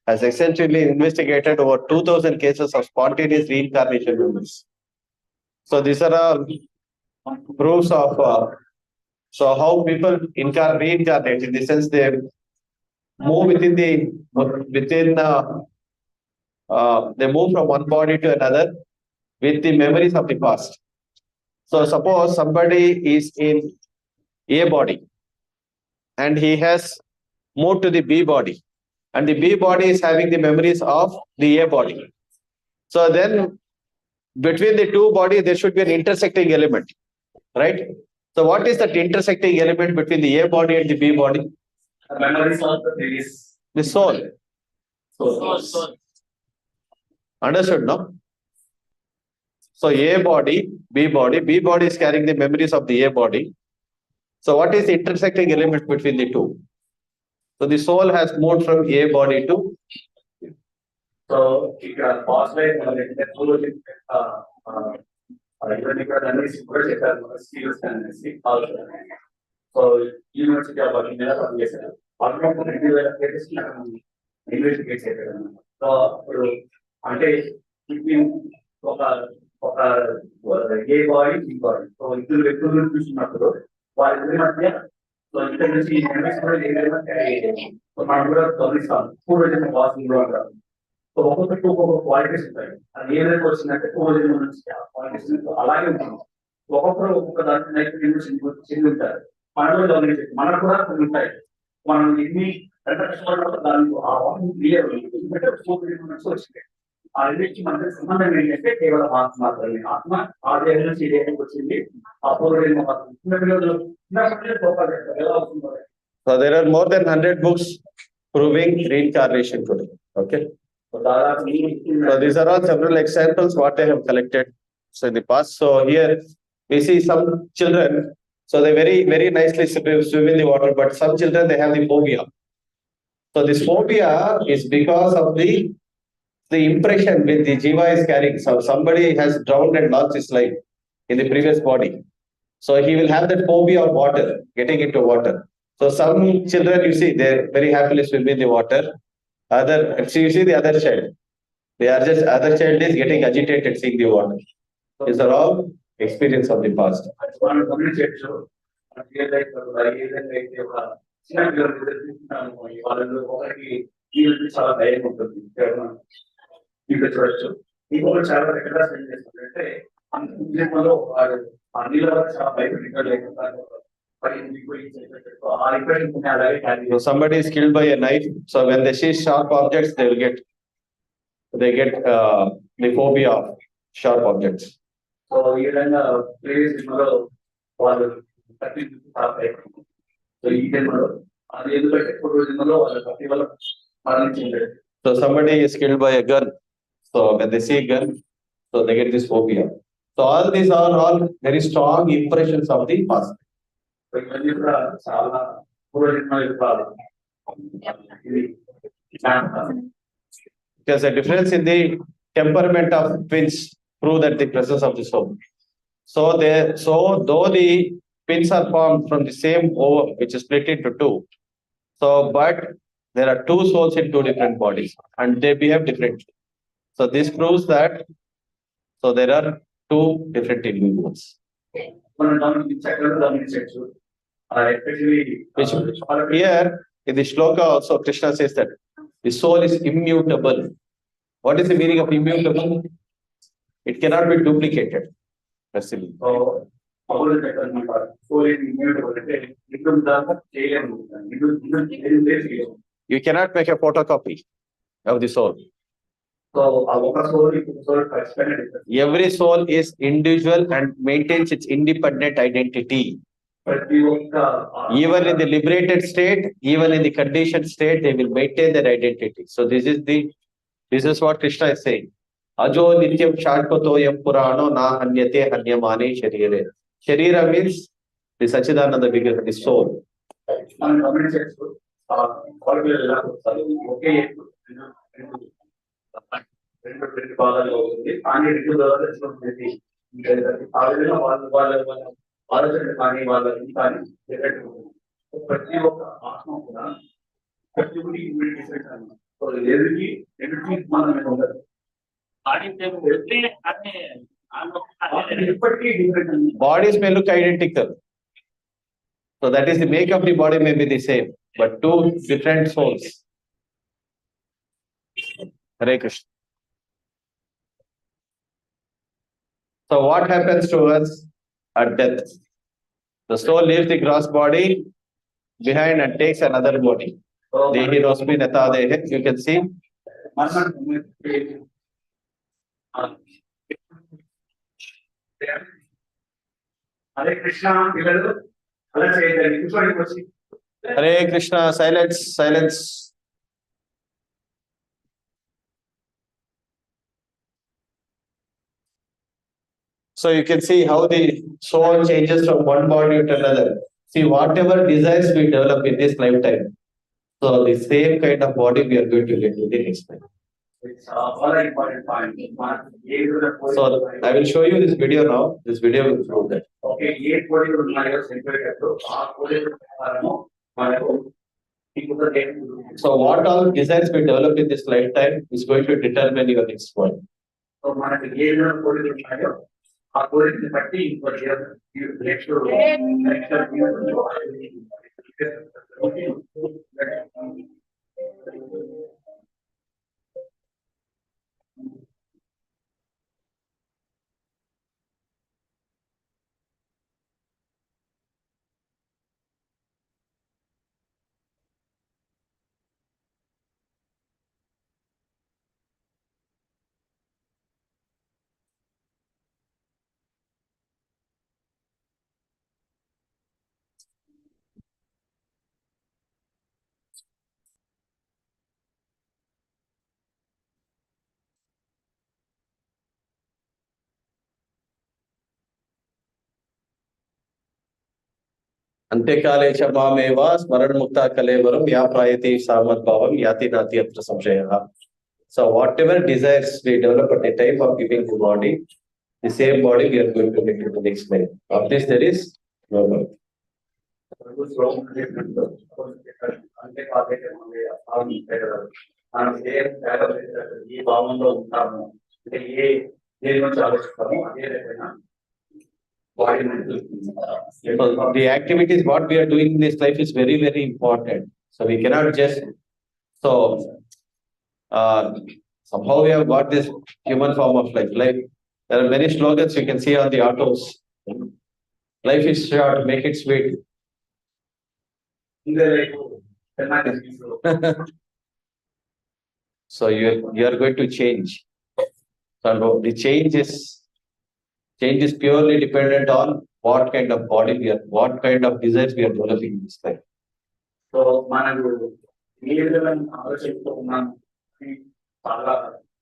has essentially investigated over 2,000 cases of spontaneous reincarnation memories. So these are all proofs of so how people reincarnate, in the sense they move they move from one body to another with the memories of the past. So suppose somebody is in A body and he has moved to the B body, and the B body is having the memories of the A body. So then between the two bodies there should be an intersecting element, right? So what is that intersecting element between the A body and the B body? The memories of the previous. The soul. Soul. Understood, no? So A body, B body is carrying the memories of the A body. So what is the intersecting element between the two? So the soul has moved from A body to. So if you are past life, even if you are done this, skills and also. So University of Virginia, investigate. So అంటే ఒక ఏ body B body so ఇద్దరు వ్యక్తులను చూసినప్పుడు వారిద్దరి మధ్య so ఇక్కడ నుంచి మనం కూడా గమనిస్తాం పూర్వజన్మ వాసనలు అంటారు. సో ఒక్కొక్కరికి ఒక్కొక్క క్వాలిటీస్ ఉంటాయి. అది ఏ విధంగా వచ్చిందంటే పూర్వజన్మ నుంచి క్వాలిటీస్ అలాగే ఉంటుంది. ఒక్కొక్కరు ఒక్కొక్క దాంట్లో చెంది ఉంటారు. మనలో గమనించండి మనకు కూడా కొన్ని ఉంటాయి. మనం ఎన్ని ఎంత కష్టపడినప్పుడు దానికి ఆ వాసన క్లియర్ పూర్వజన్మ నుంచి వచ్చింది. ఆ రెండింటికి మనకి సంబంధం ఏంటంటే కేవలం ఆత్మ మాత్రమే. ఆత్మ ఆ దేహం నుంచి ఈ దేహానికి వచ్చింది. ఆ పూర్వజన్మ మాత్రం చిన్న పిల్లలు So there are more than 100 books proving reincarnation today. Okay. So these are all several examples what they have collected in the past. So here we see some children. So they very nicely swim in the water, but some children they have the phobia. So this phobia is because of the the impression with the jiva is carrying. So somebody has drowned and lost his life in the previous body. So he will have that phobia of water, getting into water. So some children, you see, they're very happily swimming in the water. So you see the other child. They are just other child is getting agitated seeing the water. These are all experience of the past. మనం గమనించవచ్చు real life ఏదైతే అయితే ఒక చిన్న పిల్లలు చూస్తున్నాము వాళ్ళు ఒకరికి జీవితం చాలా భయం ఉంటుంది ఇంకా చూడొచ్చు ఇంకొకరు చాలా దగ్గర స్పెండ్ చేస్తారంటే అంతలో వారు ఆ నీళ్ళ వల్ల చాలా భయపెట్టారు లేకుండా So somebody is killed by a knife. So when they see sharp objects, they get the phobia of sharp objects. So ఈ విధంగా ప్లేస్ లో వాళ్ళు సో ఈ జన్మలో అది ఎందుకంటే పూర్వ జన్మలో వాళ్ళ భక్తి వల్ల మరణించింది. So somebody is killed by a gun. So when they see a gun, so they get this phobia. So all these are all very strong impressions of the past. ఇవన్నీ కూడా చాలా పూర్వ జన్మ యొక్క ఇది There's a difference in the temperament of twins prove that the presence of the soul. So though the twins are formed from the same ovum, which is split into two. So, but there are two souls in two different bodies, and they behave differently. So this proves that. So there are two different individuals. Here in the shloka also Krishna says that the soul is immutable. What is the meaning of immutable? It cannot be duplicated. That's the meaning. You cannot make a photocopy of the soul. Every soul is individual and maintains its independent identity. Even in the liberated state, even in the conditioned state, they will maintain their identity. So this is what Krishna is saying. Ajo nityam shashvatoyam purano na hanyate hanyamane sharire. Sharira means the Sachidananda Vigraha, the soul. ఆలోచన కానీ వాళ్ళ కానీ ప్రతి ఒక్క ఆత్మ కూడా ప్రతి ఒక్కటి మనం ఉండదు Bodies may look identical. So that is the make of the body may be the same, but two different souls. Hare Krishna. So what happens to us at death? The soul leaves the gross body behind and takes another body. Dehi rosmi neta dehe. You can see. Hare Krishna, Hare Krishna, silence, silence. So you can see how the soul changes from one body to another. See, whatever desires we develop in this lifetime, so the same kind of body we are going to get in the next life. It's a very important point. So I will show you this video now. This video will prove that. Okay, so what all desires we develop in this lifetime is going to determine your next one. So Antekale Shamameva, Smaran Mukta Kalevaram, Ya Prayati Samadbhavam, Yati Nati Atra Samshaya. So whatever desires we develop at the time of giving the body, the same body we are going to get in the next life. Of this there is no doubt. అంటే కాకపోతే మనం ఏ భావంలో ఉంటాము అంటే దేని గురించి ఆలోచిస్తాము అదే రకమైన So the activities what we are doing in this life is very, very important. So we cannot just somehow we have got this human form of life. Like there are many slogans you can see on the autos. Life is short, make it sweet. So you are going to change. So the change is purely dependent on what kind of body we are, what kind of desires we are developing in this life. So మనకు ఏ విధమైన ఆలోచనతో ఉన్నాం చాలా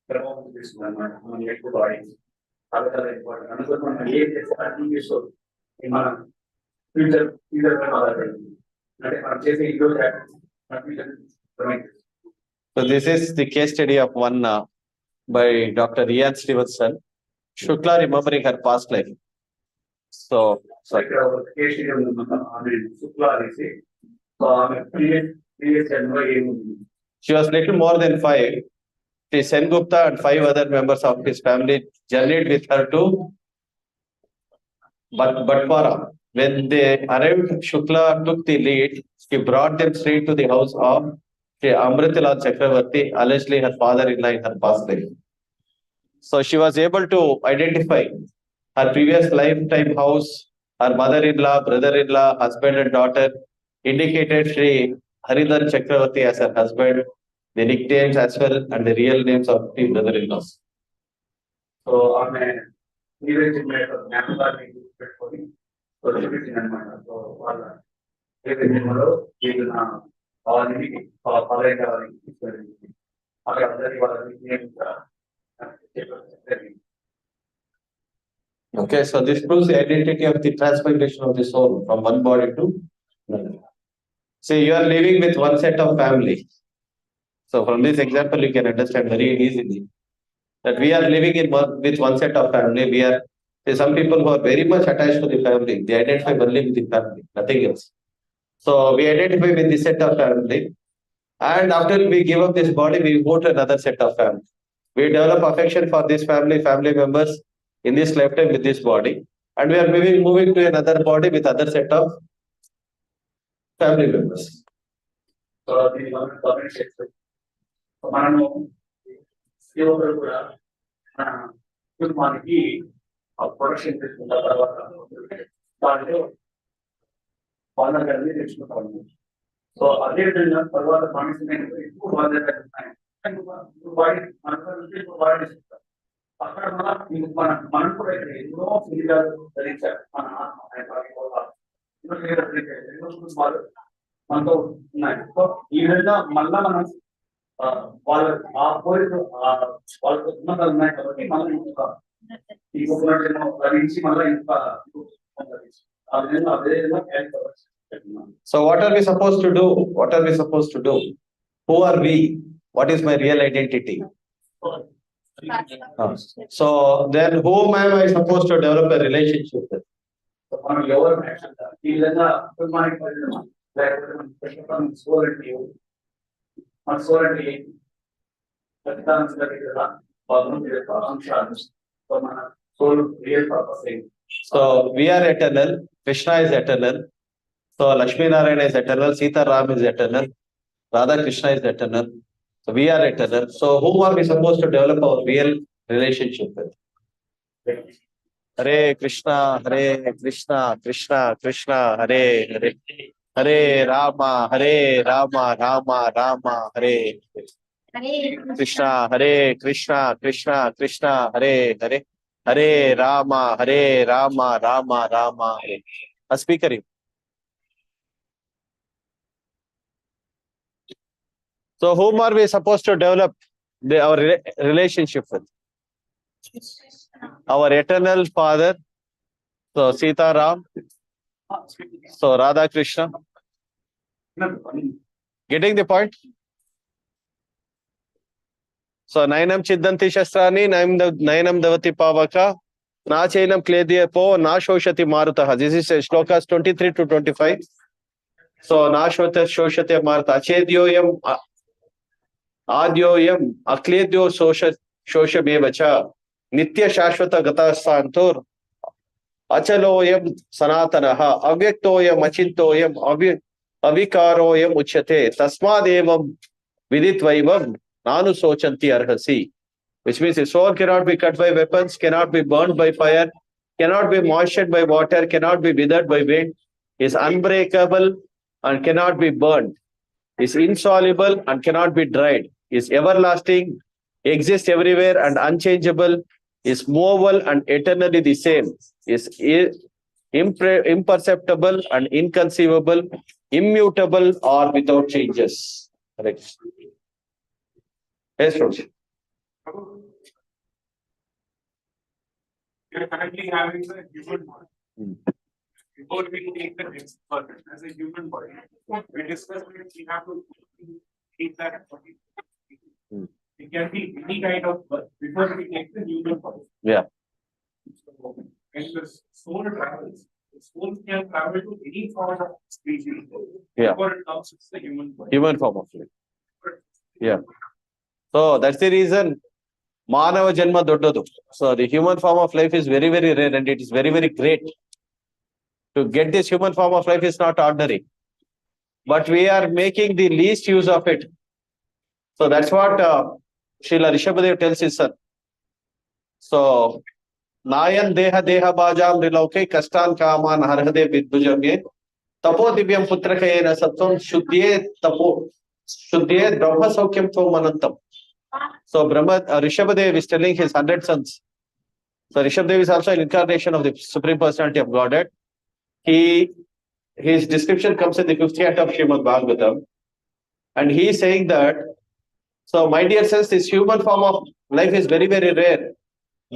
ప్రభావం తీసుకున్నాం అన్నమాట. మనం ఎక్కువ బాడీ చాలా చాలా ఇంపార్టెంట్ అందుకోసం మనం ఏం చేస్తే అర్థం చేసుకోవాలి మన ఫ్యూచర్ ఆధారపడింది అంటే మనం చేసే ఈ రోజు So this is the case study of one by Dr. Ian Stevenson, Shukla remembering her past life. So ఇక్కడ ఒక కేసు ఆమె శుక్లా అనేసి సో ఆమె ప్రీవియస్ జన్మలో ఏముంది she was little more than 5. Sen Gupta and 5 other members of his family journeyed with her to Batpara. When they arrived, Shukla took the lead. He brought them straight to the house of Amritilal Chakravarti, allegedly her father-in-law in her past life. So she was able to identify her previous lifetime house, her mother-in-law, brother-in-law, husband and daughter, indicated Sri Haridhar Chakravarti as her husband, the nicknames as well, and the real names of the brother-in-laws. So ఆమె previous జ్ఞాపకాన్ని పెట్టుకొని చూపించింది అనమాట. So వాళ్ళ జన్మలో వీళ్ళు నా వాళ్ళని following కావాలని తీసుకెళ్ళింది అక్కడ అందరికీ వాళ్ళని Okay, so this proves the identity of the transmigration of the soul from one body to another. See, you are living with one set of family. So from this example, you can understand very easily that we are living with one set of family. There are some people who are very much attached to the family. They identify only with the family, nothing else. So we identify with this set of family. And after we give up this body, we go to another set of family. We develop affection for this family members in this lifetime with this body. And we are moving to another body with other set of family members. So దీని వల్ల government చేస్తుంది మనము యువకులు కూడా మన కుటుంబానికి production తీసుకున్న తర్వాత దానిలో వాళ్ళని తెచ్చుకుంటాము. సో అదే విధంగా తర్వాత మనిషిని ఎక్కువ బాడీ అక్కడ మనం కూడా ఇక్కడ ఎన్నో ఫిలియాలు ధరించారు మన ఎన్నో కుటుంబాలు మనతో ఉన్నాయి. సో ఈ విధంగా మళ్ళా మనం వాళ్ళ ఆ కోరిక వాళ్ళకు ఉన్నతాలు ఉన్నాయి కాబట్టి మనం ఇంకా ఈ పునర్జన్మ ధరించి మళ్ళీ ఇంకా ఆ విధంగా అదే విధంగా. So what are we supposed to do? What are we supposed to do? Who are we? What is my real identity? So then whom am I supposed to develop a relationship with? మనం ఎవరు ఈ విధంగా కుటుంబానికి లేకపోతే మన soul అంటే ప్రతిదానికి కదా భగవంతుడి యొక్క అంశాలు. సో మన సోల్ రియల్ పర్పస్ ఏంటి? So we are eternal. Krishna is eternal. So Lakshmi Narayana is eternal. Sita Ram is eternal. Radha Krishna is eternal. So we are eternal. So whom are we supposed to develop our real relationship with? Hare Krishna, Krishna Krishna, Hare Hare. Hare Rama, Rama Rama, Hare Krishna, Krishna Krishna, Hare Hare. Hare Rama, Rama, Hare. A speaker. So whom are we supposed to develop our relationship with? Our eternal Father. So Sita Ram. So Radha Krishna. Getting the point? So nainam chiddanti shastrani, nainam davati pavaka, na chainam kledyapo, na shoshati marutaha. This is shlokas 23 to 25. So na shoshati maruta. Achedyoyam adyoyam akledyo shoshabevacha. Nitya shashvata gatastantur. Achaloyam sanatanaha. Avyaktoyam achintoyam avikaroyam uchyate. Tasmadevam viditvaivam nanu sochanti arhasi. Which means his soul cannot be cut by weapons, cannot be burned by fire, cannot be moistened by water, cannot be withered by wind, is unbreakable and cannot be burned, is insoluble and cannot be dried, is everlasting, exists everywhere and unchangeable, is movable and eternally the same, is imperceptible and inconceivable, immutable or without changes. Correct. Yes, Roshi. We are currently having the human body. Before we take the next person as a human body, we discussed that we have to take that body. It can be any kind of birth before we take the human body. Yeah. So, when the soul travels, the soul can travel to any form of species. Yeah. Before it comes to the human body. Human form of life. Yeah. So that's the reason Manava Janma Doddadu. So the human form of life is very, very rare and it is very, very great. To get this human form of life is not ordinary. But we are making the least use of it. So that's what Srila Rishabhadev tells his son. So, Nayan Deha Deha Bhajam Rilauke Kastan Kaman Harhade Vidbujamye Tapo Divyam Putrakayena Sattvam Shuddhye Tapo Shuddhye Brahma Saukyam Tomanantam. So Rishabhadev is telling his 100 sons. So Rishabhadev is also an incarnation of the Supreme Personality of Godhead. His description comes in the 5th canto of Srimad Bhagavatam. And he is saying that, so my dear sons, this human form of life is very, very rare.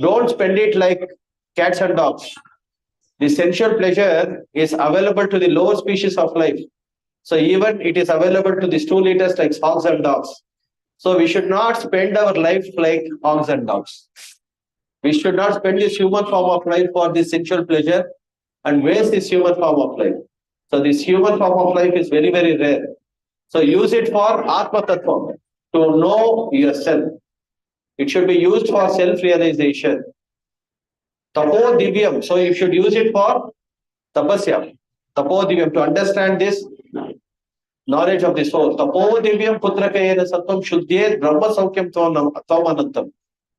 Don't spend it like cats and dogs. The sensual pleasure is available to the lower species of life. So even it is available to the stool eaters like hogs and dogs. So we should not spend our life like hogs and dogs. We should not spend this human form of life for this sensual pleasure and waste this human form of life. So this human form of life is very, very rare. So use it for Atma Tattva, to know yourself. It should be used for self-realization. Tapo Divyam. So you should use it for Tapasya. Tapo Divyam, to understand this knowledge of the soul. Tapo Divyam Putrakayena Sattvam Shuddhye Brahma Saukyam Tvamanantam.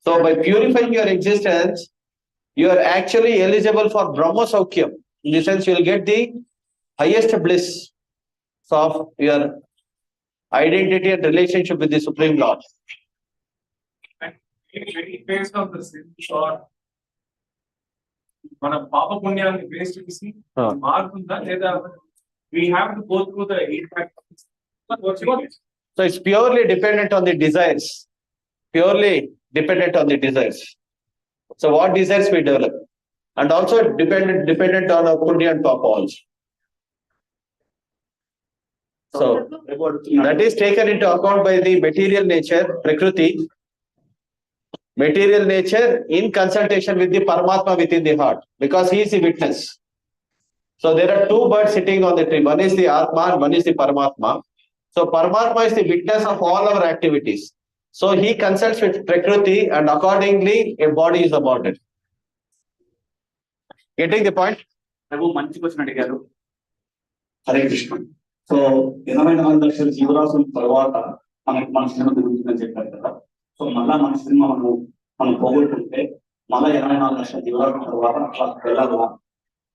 So by purifying your existence, you are actually eligible for Brahma Saukyam. In the sense, you will get the highest bliss of your identity and relationship with the Supreme Lord. And in face of the sin or మన పాప పుణ్యాన్ని waste చేసి మారుతుందా లేదా we have to go through the impact. So it's purely dependent on the desires. Purely dependent on the desires. So what desires we develop, and also dependent on our punya and papa also. So that is taken into account by the material nature, Prakriti, material nature in consultation with the Paramatma within the heart, because he is the witness. So there are two birds sitting on the tree. One is the Atma and one is the Paramatma. So Paramatma is the witness of all our activities. So he consults with Prakriti and accordingly a body is awarded. Getting the point? మంచి question అడిగారు. Hare Krishna. So 84 లక్షల జీవరాశుల తర్వాత మనకి మన cinema జరుగుతుందని చెప్పారు కదా. So మళ్ళా మన సినిమా మనం పోగొట్టుకుంటే మళ్ళా 84 లక్షల జీవరాశుల తర్వాత అట్లా వెళ్ళాలా?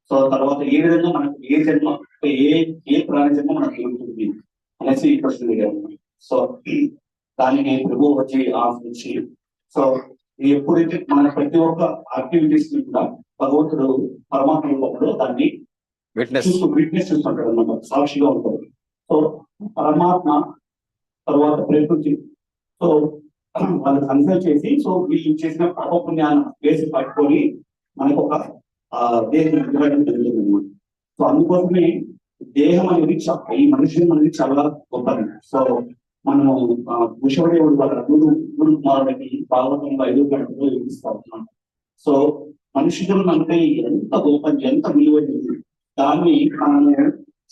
సో తర్వాత ఏ విధంగా మనకు ఏ జన్మ ఏ ప్రాణ జన్మ మనకు జరుగుతుంది అనేసి ఈ క్వశ్చన్ అడిగారు. సో దానికి ప్రభు వచ్చి ఆలోచించి, సో ఎప్పుడైతే మన ప్రతి ఒక్క యాక్టివిటీస్ ని కూడా భగవంతుడు పరమాత్మ రూపంలో దాన్ని విట్నెస్ చూస్తుంటాడు అన్నమాట, సాక్షిగా ఉంటాడు. సో పరమాత్మ తర్వాత ప్రకృతి, సో వాళ్ళు కన్సల్ట్ చేసి, సో వీళ్ళు చేసిన పాపపుణ్యాన్ని వేసి పట్టుకొని మనకు ఒక దేహం ఇవ్వడం జరుగుతుంది అన్నమాట. సో అందుకోసమే దేహం అనేది ఈ మనుషులు అనేది చాలా గొప్పది. సో మనము విషవదేవుడు వాళ్ళ గురు కుమారుడికి భాగవతంలో 5 గంటలు వివరిస్తా ఉన్నాం. సో మనుషులు అంటే ఎంత గొప్ప, ఎంత విలువైనది, దాన్ని మనము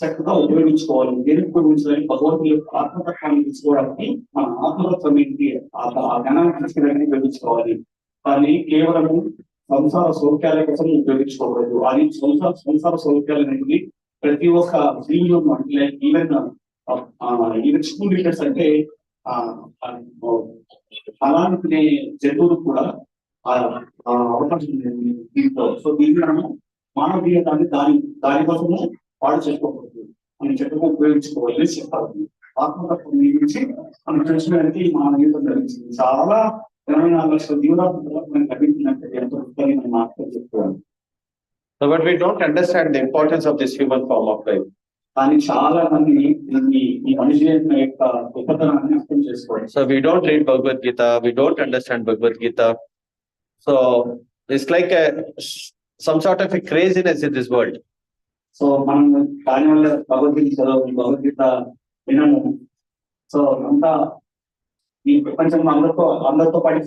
చక్కగా ఉపయోగించుకోవాలి. దేనికి ఉపయోగించాలని భగవంతుడి యొక్క ఆత్మతత్వాన్ని తీసుకోవడానికి మన ఆత్మతత్వం ఏంటి, ఆ జ్ఞానాన్ని తీసుకెళ్ళడానికి ఉపయోగించుకోవాలి. కానీ కేవలము సంసార సౌఖ్యాల కోసం ఉపయోగించుకోకూడదు. అది సంసార సౌఖ్యాలు అనేది ప్రతి ఒక్క జీవితం అంటే ఈవెన్ స్కూల్ లీడర్స్ అంటే అలాంటి జంతువులు కూడా అవకాశం ఉంది దీంట్లో. సో దీన్ని మనము మానవీయతాన్ని దానికోసము పాడు చేసుకోకూడదు, మనం చక్కగా ఉపయోగించుకోవాలి చెప్పాలి. ఆత్మతత్వం గురించి మనం తెలుసుకోవడానికి మానవీయతం జరిగింది. చాలా 24 లక్షల జీవరాశులు మనం లభించినట్టు ఎంతో మనం మాత్రం చెప్పుకోవాలి. So, but we don't understand the importance of this human form of life. కానీ చాలా మంది ఈ మనిషి యొక్క గొప్పతనాన్ని అర్థం చేసుకోవాలి. So we don't read Bhagavad Gita, we don't understand Bhagavad Gita. So it's like some sort of a craziness in this world. So మనం దానివల్ల భగవద్గీత వినము. సో అంతా ఈ ప్రపంచంలో అందరితో పాటు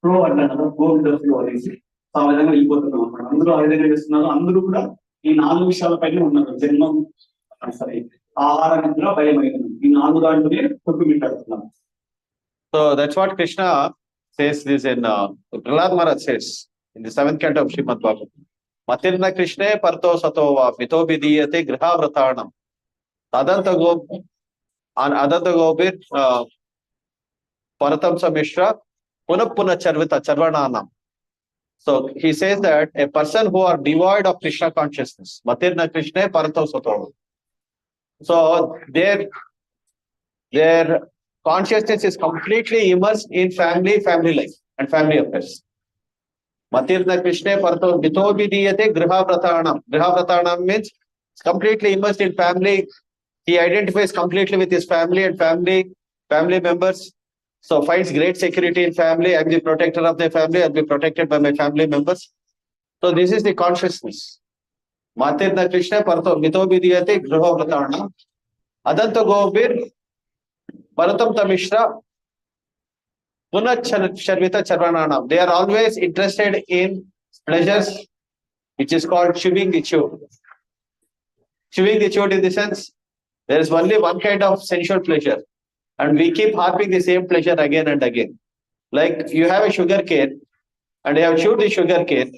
ఫ్లో అంటారు కదా, గో విత్ ద ఫ్లో అనేసి. సో ఆ విధంగా వెళ్ళిపోతున్నాం అన్నమాట. అందరూ ఆ విధంగా చేస్తున్నారు. అందరూ కూడా ఈ 4 విషయాలపైనే ఉన్నారు. జన్మం, సరే, ఆహార, నిద్ర, భయం అవుతుంది. ఈ 4 దాంట్లోనే కొట్టుమిట్టాడుతున్నాం. So that's what Krishna says this in Prahlad Maharaj says in the 7th canto of Srimad Bhagavatam. Matirna Krishne parto sato va mito vidiyate grihavratanam adanta gopir paratam samishra punapuna charvita charvananam. So he says that a person who are devoid of Krishna consciousness, Matirna Krishne parato sato. So their consciousness is completely immersed in family life and family affairs. Matirna Krishna Parto Mito Vidiyate Grihavratanam. Grihavratanam means completely immersed in family. He identifies completely with his family and family members. So finds great security in family. I'm the protector of the family. I'll be protected by my family members. So this is the consciousness. Matirna Krishna Parto Mito Vidiyate Grihavratanam. Adanta Gopir Bharatam Tamishra Punacharvita Charvananam. They are always interested in pleasures, which is called chewing the chewed. Chewing the chewed in the sense, there is only one kind of sensual pleasure, and we keep harping the same pleasure again and again. Like you have a sugar cane, and you have chewed the sugar cane.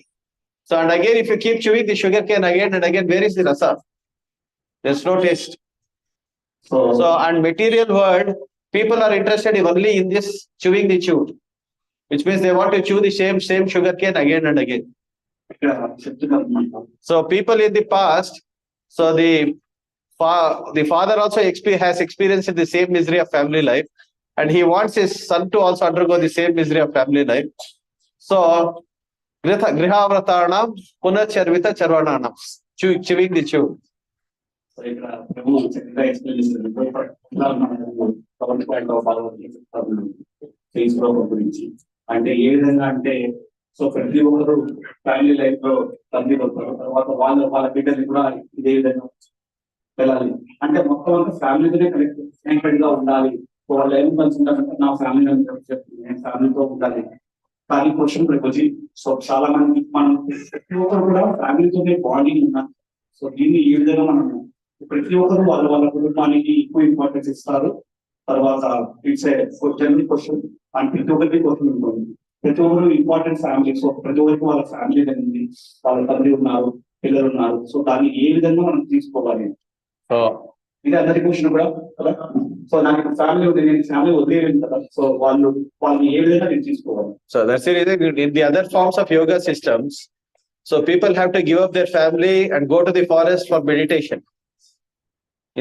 So, and again, if you keep chewing the sugar cane again and again, where is the rasa? There's no taste. So, and material world, people are interested only in this chewing the chewed, which means they want to chew the same sugar cane again and again. So people in the past, so the father also has experienced the same misery of family life, and he wants his son to also undergo the same misery of family life. So Grihavratanam Punacharvita Charvananam, chewing the chewed. So ఇక్కడ ప్రభు చక్కగా explain చేస్తున్నారు గురించి. అంటే ఏ విధంగా అంటే, so ప్రతి ఒక్కరు family life లో తండ్రి అవుతారు, తర్వాత వాళ్ళ బిడ్డలు కూడా ఇదే విధంగా వెళ్ళాలి. అంటే మొత్తం అంతా ఫ్యామిలీతోనే కనెక్టెడ్ గా ఉండాలి. వాళ్ళు ఏం పంచుకుంటారంటే నా ఫ్యామిలీ నేను ఫ్యామిలీతో ఉండాలి. కానీ క్వశ్చన్ ఇక్కడికి వచ్చి, సో చాలా మంది మనం ప్రతి ఒక్కరు కూడా ఫ్యామిలీతోనే బాండింగ్ ఉన్నాం. సో దీన్ని ఈ విధంగా మనం ప్రతి ఒక్కరు వాళ్ళ కుటుంబానికి ఎక్కువ ఇంపార్టెన్స్ ఇస్తారు. తర్వాత ఇట్స్ జనరల్ క్వశ్చన్ అండ్ ప్రతి ఒక్కరికి క్వశ్చన్ ఉంటుంది. ప్రతి ఒక్కరు ఇంపార్టెంట్ ఫ్యామిలీ. సో ప్రతి ఒక్కరికి వాళ్ళ ఫ్యామిలీ ఉంది, వాళ్ళ తండ్రి ఉన్నారు, పిల్లలు ఉన్నారు. సో దాన్ని ఏ విధంగా మనం తీసుకోవాలి, ఇది అందరి క్వశ్చన్ కూడా కదా. సో నాకు ఫ్యామిలీ ఉంది, నేను ఫ్యామిలీ వదిలేదు కదా. సో వాళ్ళని ఏ విధంగా నేను తీసుకోవాలి. So that's the reason in the other forms of yoga systems, so people have to give up their family and go to the forest for meditation.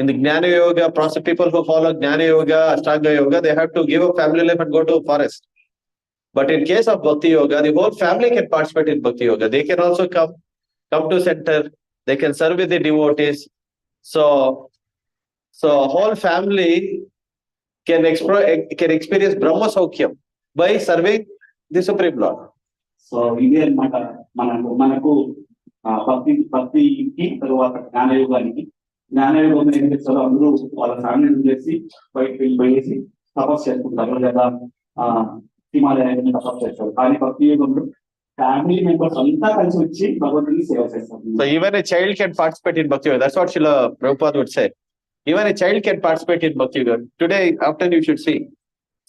In the Jnana Yoga process, people who follow Jnana Yoga, Ashtanga Yoga, they have to give up family life and go to forest. But in case of Bhakti Yoga, the whole family can participate in Bhakti Yoga. They can also come to center. They can serve with the devotees. So whole family can experience Brahma Saukyam by serving the Supreme Lord. So ఇదే అన్నమాట మనకు భక్తికి తర్వాత జ్ఞాన యోగానికి జ్ఞానయోగం ఏం చేస్తారో అందరూ వాళ్ళ ఫ్యామిలీ చేసి బయటకు వెళ్ళిపోయేసి తపస్సు చేసుకుంటారు, లేదా హిమాలయాన్ని తపస్సు చేస్తారు. కానీ భక్తి యోగంలో ఫ్యామిలీ మెంబర్స్ అంతా కలిసి వచ్చి భగవంతుని సేవ చేస్తారు. So even a child can participate in Bhakti Yoga. That's what Srila Prabhupada would say. Even a child can participate in Bhakti Yoga. Today, often you should see,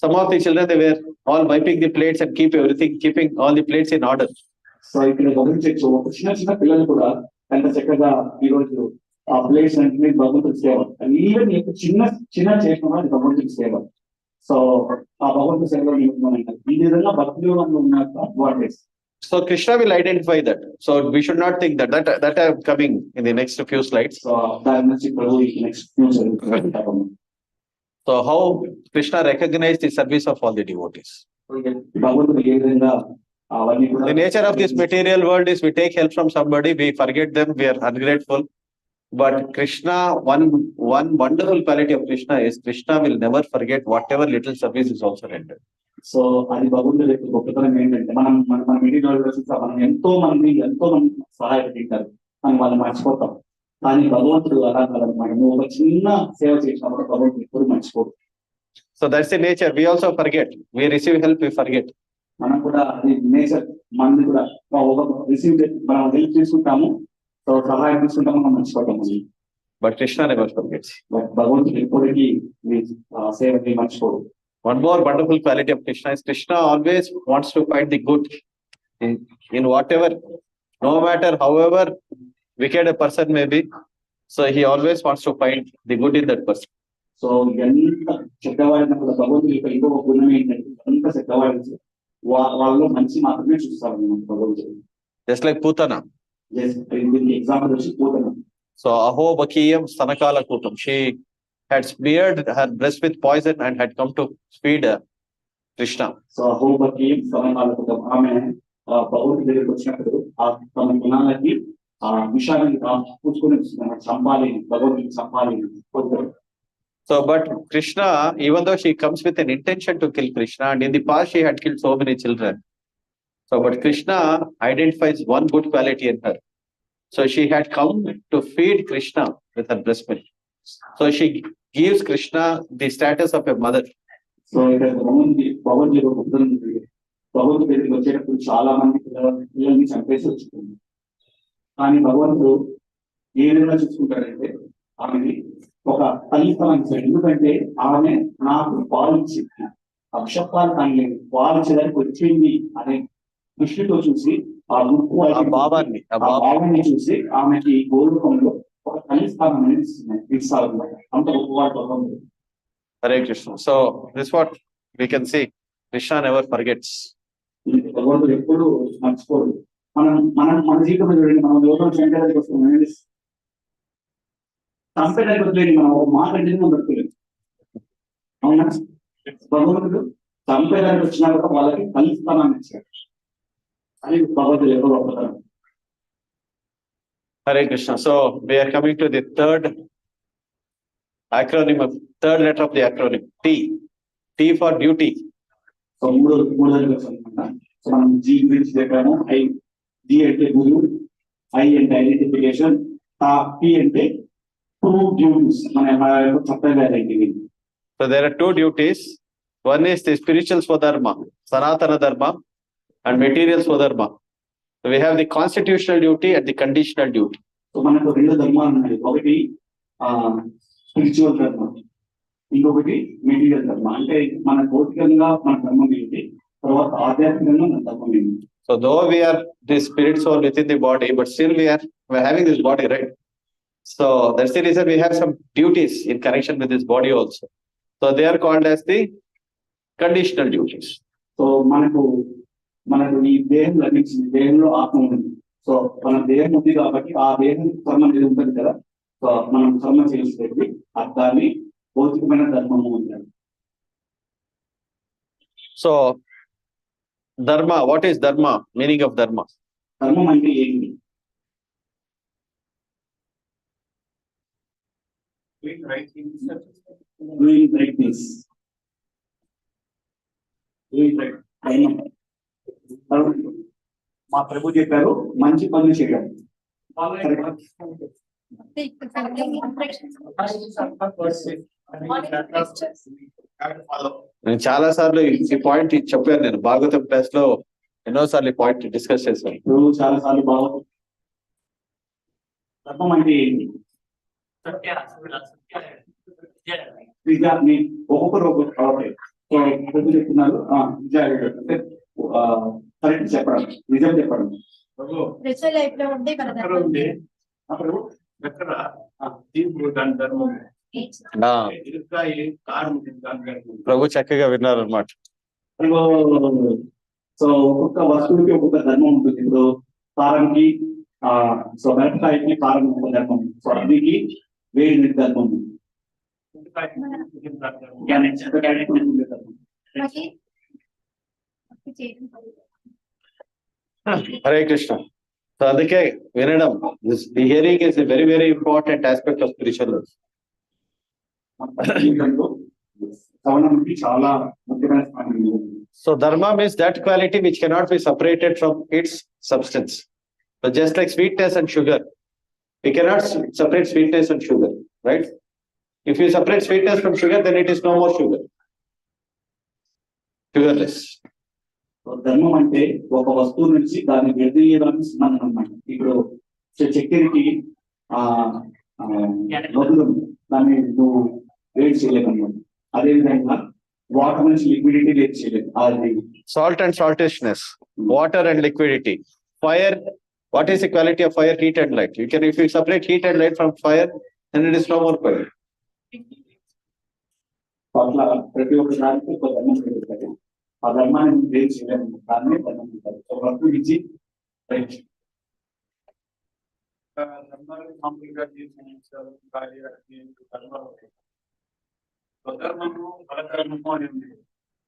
some of the children, they were all wiping the plates and keeping all the plates in order. So ఇక్కడ గమనించవచ్చు, ఒక చిన్న చిన్న పిల్లలు కూడా ఎంత చక్కగా ఈ రోజు ఆ ప్లేట్స్ అంటే భగవంతుడి సేవ. ఈవెన్ చిన్న చిన్న చేసిన అది భగవంతుడి సేవ. సో ఆ భగవంతుడి సేవలో ఈ విధంగా భక్తి యోగంలో ఉన్న advantage. So Krishna will identify that. So we should not think that are coming in the next few slides. So దాని నుంచి Prabhu next future. So how Krishna recognized the service of all the devotees. భగవంతుడు ఏ విధంగా అవన్నీ కూడా. The nature of this material world is we take help from somebody, we forget them, we are ungrateful. But Krishna, one wonderful quality of Krishna is Krishna will never forget whatever little service is also rendered. So అది భగవంతుడి యొక్క గొప్పతనం ఏంటంటే మనం material మనం ఎంతో మంది సహాయపడతారు మనం వాళ్ళు మర్చిపోతాం. కానీ భగవంతుడు అలా కాదనమాట, నువ్వు ఒక చిన్న సేవ చేసినప్పుడు భగవంతుడు ఎప్పుడు మర్చిపోదు. So that's the nature. We also forget. We receive help, we forget. మనం కూడా అది నేచర్, మనది కూడా రిసీవ్ మనం హెల్ప్ తీసుకుంటాము, సో సహాయం తీసుకుంటాము, మనం మర్చిపోతాము. But Krishna never forgets. భగవంతుడు ఎప్పటికీ సేవకి మర్చిపోడు. One more wonderful quality of Krishna is Krishna always wants to find the good in whatever, no matter however wicked a person may be. So he always wants to find the good in that person. So ఎంత చెడ్డవాడినప్పుడు భగవంతుడి యొక్క ఇంకొక గుణం ఏంటంటే ఎంత చెడ్డవాడి వాళ్ళలో మంచి మాత్రమే చూస్తారు భగవంతుడు. Just like Putana. ఎగ్జాంపుల్ వచ్చి Putana. So Aho Bakiyam Stanakala Kutam. She had smeared her breast with poison and had come to feed Krishna. So అహోబకి స్తనకాల ఆమె భగవంతుడి దగ్గరికి వచ్చినప్పుడు తమ గుణాలకి విషయాన్ని పూసుకొని చంపాలి, భగవంతుడిని చంపాలి. So, but Krishna, even though she comes with an intention to kill Krishna, and in the past she had killed so many children. So, but Krishna identifies one good quality in her. So she had come to feed Krishna with her breast milk. So she gives Krishna the status of a mother. So ఇక్కడ భగవంతుడి దగ్గరికి వచ్చేటప్పుడు చాలా మంది పిల్లల్ని చంపేసి వచ్చింది. కానీ భగవంతుడు ఏ విధంగా చూసుకుంటాడంటే ఆమెని ఒక తల్లితనం ఇచ్చాడు. ఎందుకంటే ఆమె నాకు పాలు ఇచ్చింది, అక్షపాలు కానీ పాలు ఇచ్చేదానికి వచ్చింది అనే దృష్టితో చూసి ఆ ముక్కు భావాన్ని చూసి ఆమెకి గౌరవంలో ఒక తల్లి స్థానం అనేది ఇస్తారు. అంత గొప్పవాడు భగవంతుడు. Hare Krishna. So this is what we can see. Krishna never forgets. భగవంతుడు ఎప్పుడు మర్చిపోడు. మన జీవితంలో చూడండి, మనం ఎవరో చంపేదానికి వస్తున్నాం, చంపేదానికి వదిలేని మనం ఒక మాట అంటే మనం దొరకలేదు. అవునా? భగవంతుడు చంపేదానికి వచ్చినా కూడా వాళ్ళకి తల్లి స్థానాన్ని ఇచ్చాడు. అది భగవంతుడు ఎప్పుడు గొప్పతనం. Hare Krishna. So we are coming to the third letter of the acronym T. T for duty. So మూడో అనుకుంటా. సో మనం జీ గురించి చెప్పాము. జీ అంటే గురు, ఐ అంటే ఐడెంటిఫికేషన్, పి అంటే ప్రూవ్ డ్యూటీస్, మన చట్టంగా identity. So there are two duties. One is the spiritual Swadharma, Sanatana Dharma, and material Swadharma. So we have the constitutional duty and the conditional duty. So మనకు రెండు ధర్మాలు ఉన్నాయి. ఒకటి spiritual ధర్మ, ఇంకొకటి మెటీరియల్ ధర్మ. అంటే మన భౌతికంగా మన ధర్మం ఏంటి, తర్వాత ఆధ్యాత్మికంగా మన ధర్మం ఏంటి. So though we are the spirit soul within the body, but still we are having this body, right? So that's the reason we have some duties in connection with this body also. So they are called as the conditional duties. So మనకు ఈ దేహం లభించింది, దేహంలో ఆత్మ ఉంది. So మన దేహం ఉంది కాబట్టి ఆ దేహం కర్మ అనేది ఉంటుంది కదా. సో మనం కర్మ చేసేది దాన్ని భౌతికమైన ధర్మము అంటారు. So dharma, what is dharma? Meaning of dharma? ధర్మం అంటే ఏంటి? Doing right things. మా ప్రభు చెప్పారు మంచి పనులు చేయడం. నేను చాలా సార్లు ఈ పాయింట్ చెప్పాను. నేను భాగవతం క్లాస్ లో ఎన్నోసార్లు ఈ పాయింట్ డిస్కస్ చేశాను. ఇప్పుడు చాలా సార్లు బాగా ధర్మం అంటే ఏంటి? విద్యార్థి ఒక్కొక్కరు ఒక్కొక్కరు చెప్తున్నారు. అంటే కరెక్ట్ చెప్పడం, నిజం చెప్పడం. అప్పుడు ప్రభు చక్కగా విన్నారనమాట. సో ఒక్కొక్క వస్తువుకి ఒక్కొక్క ధర్మం ఉంటుంది. ఇప్పుడు కారంకి సో మిరపకాయకి కారం ఒక ధర్మం, సో అగ్నికి వేడి ధర్మం. హరే కృష్ణ. సో అందుకే వినడం, hearing is a very very important aspect of spiritual life. చాలా ముఖ్యమైన స్థానం. So dharma means that quality which cannot be separated from its substance. So just like sweetness and sugar, we cannot separate sweetness and sugar, right? If you separate sweetness from sugar, then it is no more sugar. Sugarless. ధర్మం అంటే ఒక వస్తువు నుంచి దాన్ని విడదీయడానికి సంబంధం అన్నమాట. ఇప్పుడు చక్కెరకి మధురం, దాన్ని నువ్వు వేడి చేయలేదన్నమాట. అదేవిధంగా వాటర్ నుంచి లిక్విడిటీ వేడి చేయలేదు. అది Salt and saltishness, water and liquidity. Fire, what is the quality of fire? Heat and light. You can, if you separate heat and light from fire, then it is no more fire. అట్లా ప్రతి ఒక్క దానికి ఒక ధర్మం పెరుగుతుంది. ఆ ధర్మాన్ని వేడి చేయలేదు, దాన్ని ధర్మం ఉంటారు. ఒక వస్తువు ఇచ్చి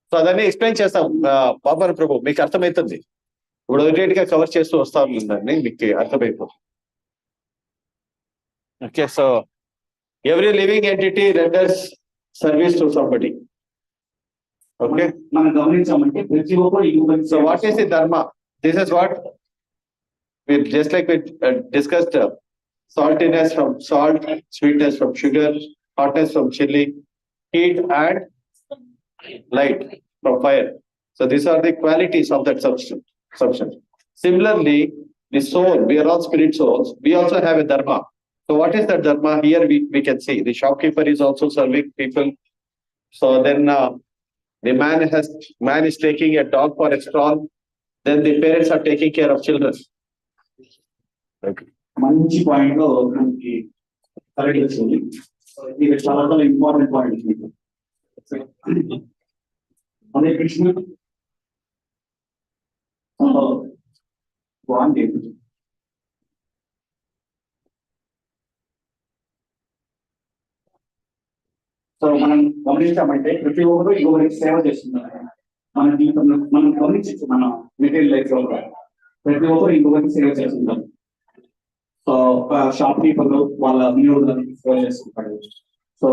సో అదన్నీ ఎక్స్ప్లెయిన్ చేస్తాం పాపన్ ప్రభు, మీకు అర్థమవుతుంది. ఇప్పుడు ఒకటి గా కవర్ చేస్తూ వస్తాం, దాన్ని మీకు అర్థమైపోతుంది. Okay, so every living entity renders service to somebody. Okay, మనం గమనించామంటే ప్రతి ఒక్కరు. సో వాట్ ఈస్ ది ధర్మ? This is what we just like we discussed, saltiness from salt, sweetness from sugar, hotness from chili, heat and light from fire. So these are the qualities of that substance. Similarly, the soul, we are all spirit souls, we also have a dharma. So what is that dharma? Here we can see the shopkeeper is also serving people. So then the man is taking a dog for a stroll. Then the parents are taking care of children. మంచి point లో మనకి correct వచ్చింది. ఇది చాలా చాలా important point. Hare Krishna. బాగుంది. So మనం గమనించామంటే ప్రతి ఒక్కరు ఇంకొకరికి సేవ చేస్తున్నారు. మన జీవితంలో మనం గమనించచ్చు, మన మెటీరియల్ లైఫ్ లో ప్రతి ఒక్కరు ఇంకొకరికి సేవ చేస్తున్నారు. సో షాప్ కీపర్లు వాళ్ళ వినియోగదారులకు సేవ చేస్తుంటాడు. సో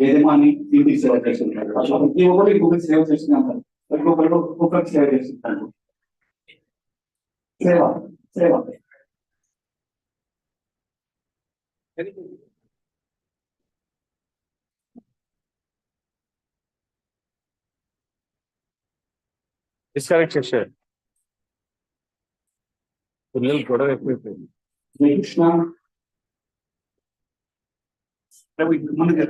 యజమాని ఇంటికి సేవ చేస్తుంటాడు. అట్లా ప్రతి ఒక్కరు ఇంకొకరికి సేవ చేస్తున్నారు. ప్రతి ఒక్కరు ఒక్కొక్కరికి సేవ చేస్తుంటాడు. సేవ సేవ డిస్కనెక్ట్ చేశారు. పిల్లలు గొడవ ఎక్కువైపోయింది. కృష్ణ మనకి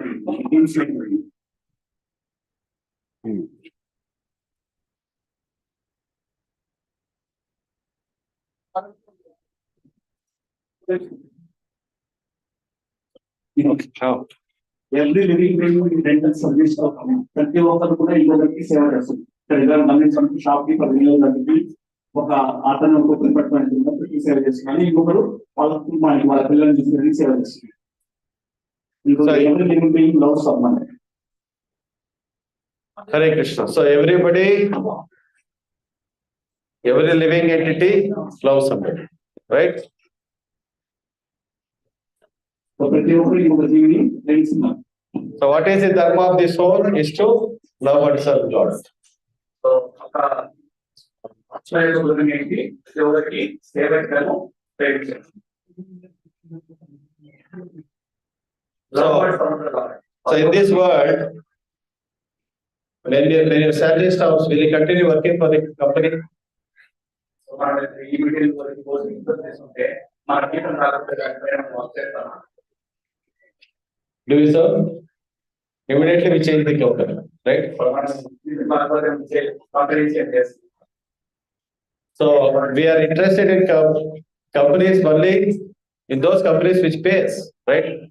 ఎవ్రీ లివింగ్ రెంటల్ సర్వీస్ ప్రతి ఒక్కరు కూడా ఇంకొకరికి సేవ చేస్తుంది. గమనించడానికి షాప్ కీపర్ వినియోగదారునికి ఒక అతను ఒక్కొక్కరు పట్టుకుని సేవ చేస్తున్నారు. ఇంకొకరు వాళ్ళ కుటుంబానికి వాళ్ళ పిల్లల్ని తీసుకుని సేవ చేస్తున్నారు. ఎవరి living being loves someone. Hare Krishna. So everybody, every living entity loves somebody, right? So ప్రతి ఒక్కరు ఇంకొక జీవిని ప్రేమిస్తున్నారు. So what is the dharma of the soul? Is to love and serve God. So ఒక ఎవరికి సేవ ప్రేమించారు. So in this world, when your salary stops, will you continue working for the company? So Do you serve? Immediately we change the company, right? So we are interested in companies only in those companies which pay us, right?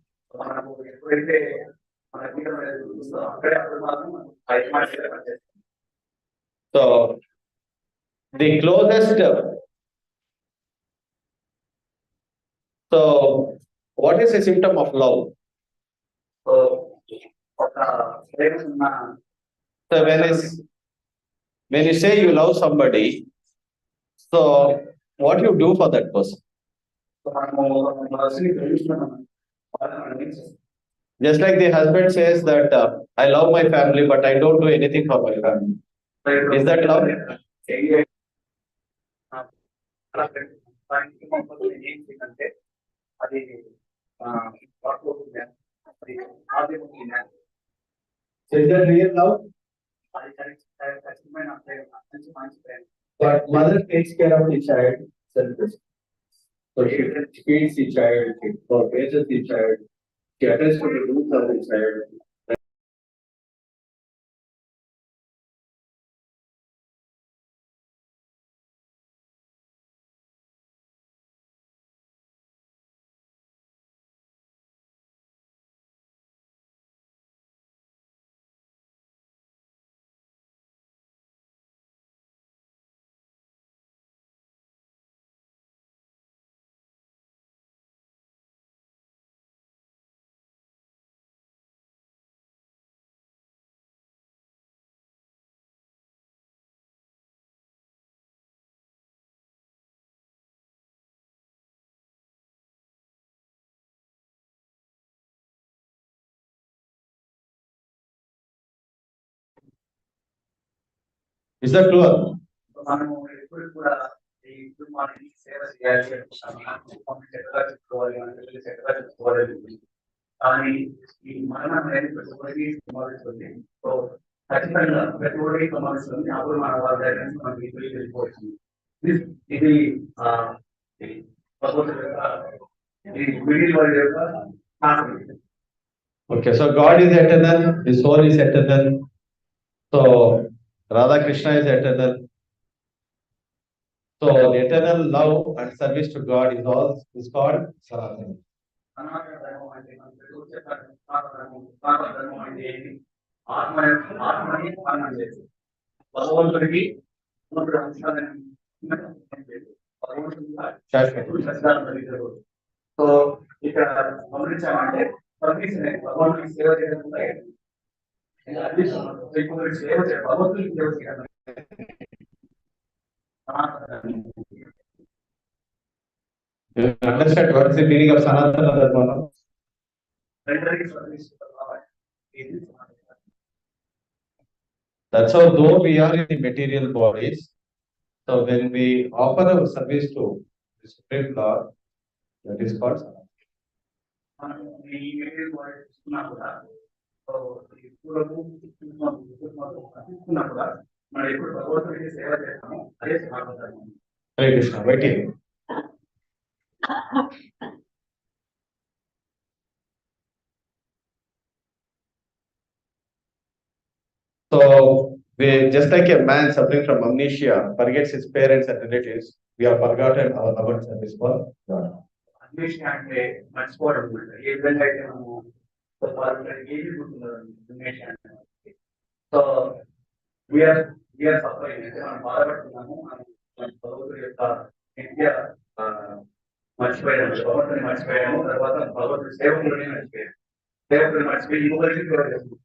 So the closest. So what is a symptom of love? So when you say you love somebody, so what you do for that person? Just like the husband says that I love my family, but I don't do anything for my family. Is that love? So is that real love? But mother takes care of the child selflessly. So she feeds the child, she raises the child, she attends to the needs of the child. Is that true? Okay, so God is eternal, His soul is eternal. So Radha Krishna is eternal. So the eternal love and service to God is called Sanatana. So ఇక్కడ గమనించామంటే భగవంతుడికి సేవ చేయడం సేవ చేయడం భగవంతుడికి సేవ చేయడం You understand what is the meaning of Sanatana Dharma? That's how, though we are in the material bodies, so when we offer our service to the Supreme Lord, that is called Sanatana. Hare Krishna, waiting. So, we, just like a man suffering from amnesia forgets his parents and relatives, we have forgotten our love and service for God. Amnesia అంటే మర్చిపోవడం అన్నమాట. ఏ విధంగా అయితే మనము ఏది గుర్తున్నారు. So we are suffering అంటే మనం బాధపడుతున్నాము, మన భగవంతుడి యొక్క నిత్య మర్చిపోయాము, భగవంతుని మర్చిపోయాము, తర్వాత భగవంతుడి సేవకులని మర్చిపోయాము, సేవకుని మర్చిపోయి ఇంకొకరికి సేవ చేస్తున్నాం.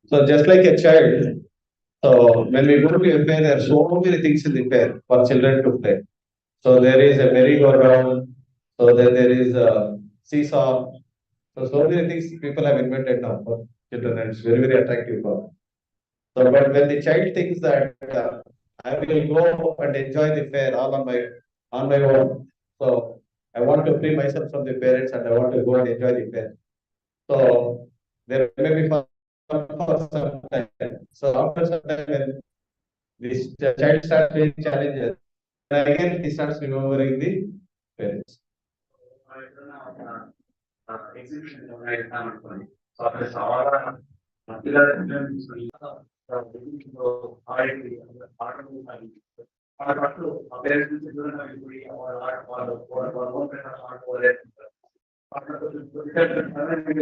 So just like a child, so when we go to a fair, there are so many things in the fair for children to play. So there is a merry-go-round, so then there is a seesaw. So many things people have invented now for children, and it's very, very attractive for them. So but when the child thinks that I will go and enjoy the fair all on my own, so I want to free myself from the parents and I want to go and enjoy the parents. So there may be fun for some time. So after some time, when this child starts facing challenges, then again he starts remembering the parents. Exhibition అనుకోండి so అక్కడ చాలా పిల్లలు ఆడపట్టు ఆ parents నుంచి దూరంగా వెళ్ళిపోయి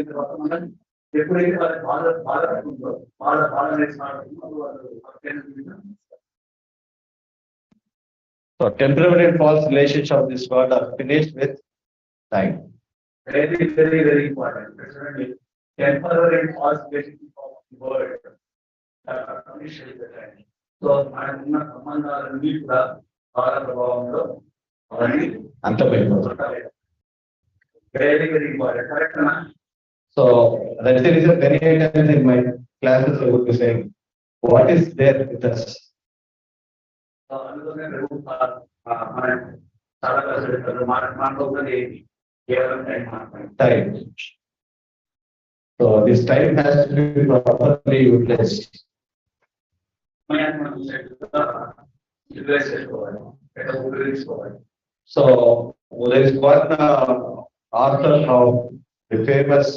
తర్వాత మనం ఎప్పుడైతే వాళ్ళకి బాధ ఉందో బాధ అనేది వాళ్ళు So temporary and false relations of this world are finished with time. Very, very, very important. Temporary and false relationship of the world. So, మనకున్న సంబంధాలన్నీ కూడా బాల ప్రభావంలో అంతమైపోతుంది. Very, very important. Correct, na? So that's the reason many times in my classes I would be saying, what is there with us? So, అందుకనే మనం చాలా కష్టపడతారు మనలో ఉన్నది time. So this time has to be properly utilized. So there is one author of the famous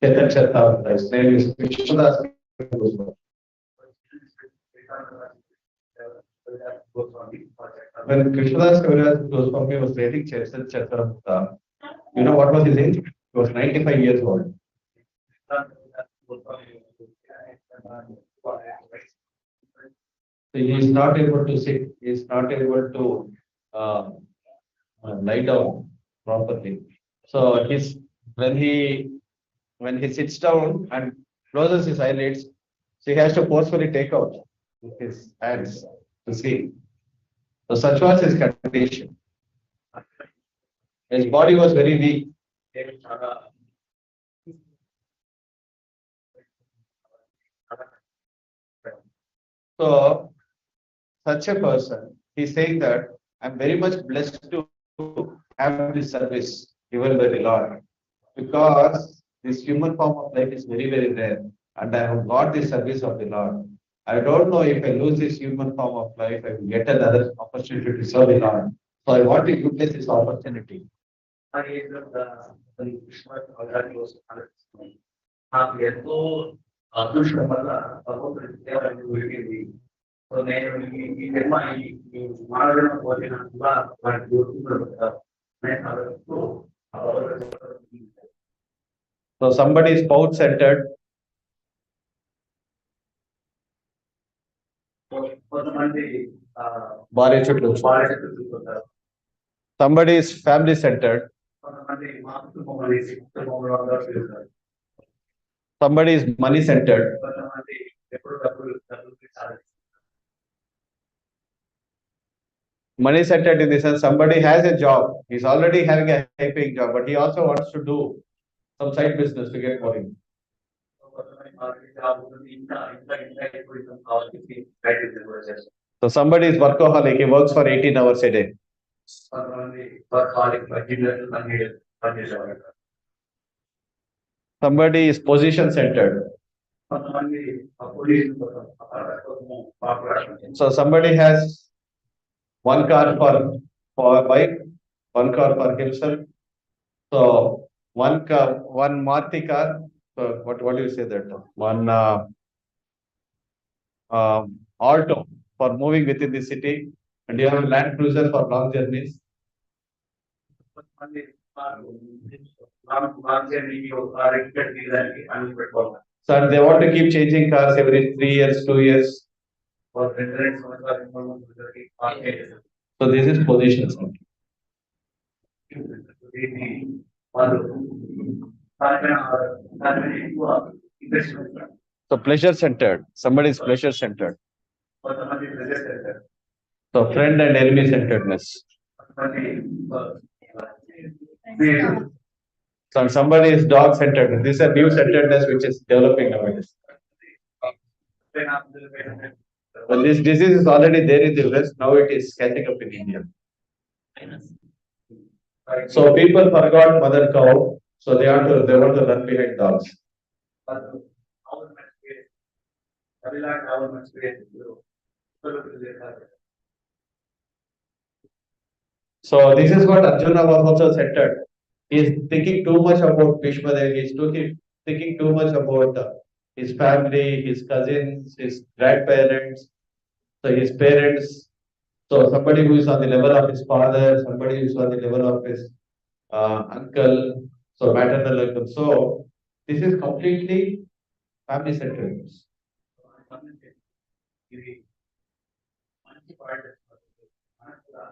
Chetan Chaitanya. His name is Krishnadas. When Krishnadas Goswami was writing Chetan Chaitanya, you know what was his age? He was 95 years old. So he is not able to sit. He is not able to lie down properly. So when he sits down and closes his eyelids, so he has to forcefully take out with his hands to see. So such was his condition. His body was very weak. So such a person, he's saying that I'm very much blessed to have this service given by the Lord, because this human form of life is very, very rare, and I have got the service of the Lord. I don't know if I lose this human form of life, I will get another opportunity to serve the Lord. So I want to utilize this opportunity. నాకు ఎంతో అదృష్టం వల్ల భగవంతుడి సేవలు దొరికింది. So నేను ఈ జన్మ ఈ మానవ పోలిన కూడా వారికి గుర్తుంటారు. So somebody is spouse centered. కొంతమంది భార్య చుట్టూ. Somebody is family centered. కొంతమంది మా కుటుంబంలో Somebody is money centered. కొంతమంది ఎప్పుడు డబ్బులు Money centered in the sense somebody has a job. He's already having a high paying job, but he also wants to do some side business to get more income. So somebody is workaholic. He works for 18 hours a day. Somebody is position centered. So somebody has one car for wife, one car for himself. So one car, one Maruti car. So what do you say that? One Alto for moving within the city, and you have a Land Cruiser for long journeys. So they want to keep changing cars every 3 years, 2 years. So this is position. So pleasure centered. Somebody is pleasure centered. So friend and enemy centeredness. So somebody is dog centered. This is a new centeredness which is developing nowadays. But this disease is already there in the West. Now it is catching up in India. So people forgot mother cow, so they want to run behind dogs. So this is what Arjuna was also centered. He is thinking too much about Bhishma Dev. He is thinking too much about his family, his cousins, his grandparents, so his parents. So somebody who is on the level of his father, somebody who is on the level of his uncle, so maternal uncle. So this is completely family centered. ఇది మంచి point మనకు కూడా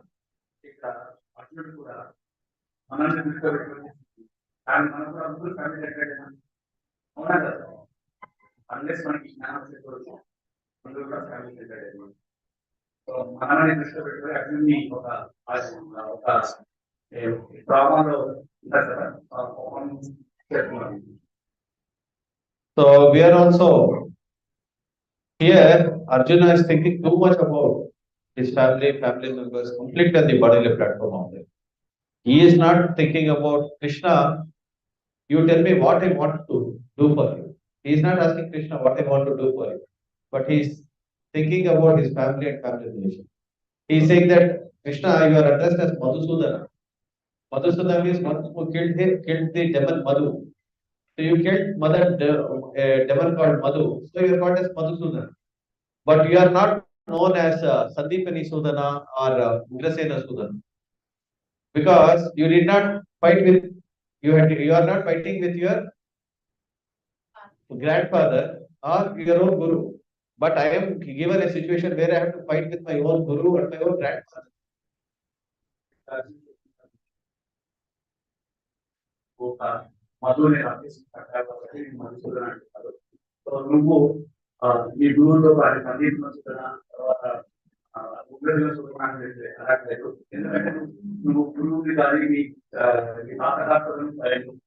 ఇక్కడ అర్జునుడు కూడా మనల్ని తీసుకోబెట్టుకుని కానీ మనం కూడా అందరూ ఫ్యామిలీ సెక్రటరీ అవునా కదా అన్లెస్ మనకి జ్ఞానం చెప్పవచ్చు అందరూ కూడా ఫ్యామిలీ సెక్రటరీ సో మనల్ని దృష్టిలో పెట్టుకుని అర్జున్ని ఒక డ్రామాలో ఉంటారు కదా చెప్తున్నాను. So we are also here. Arjuna is thinking too much about his family members, completely on the bodily platform of it. He is not thinking about Krishna. You tell me what I want to do for you. He is not asking Krishna what I want to do for you, but he is thinking about his family and family relation. He is saying that Krishna, you are addressed as Madhusudana. Madhusudana means one who killed the demon Madhu. So you killed demon called Madhu. So you are called as Madhusudana. But you are not known as Sandipani Sudana or Ugrasena Sudana. Because you did not fight with, you are not fighting with your grandfather or your own guru. But I am given a situation where I have to fight with my own guru or my own grandfather. మధుని మధుసూదన అంటారు. So నువ్వు ఈ గురువుతో వారి సందీప్ మధుసూదన తర్వాత ఉగ్రజన సూదన అనట్లేదు. ఎందుకంటే నువ్వు గురువుని కానీ నీ తాతగారులను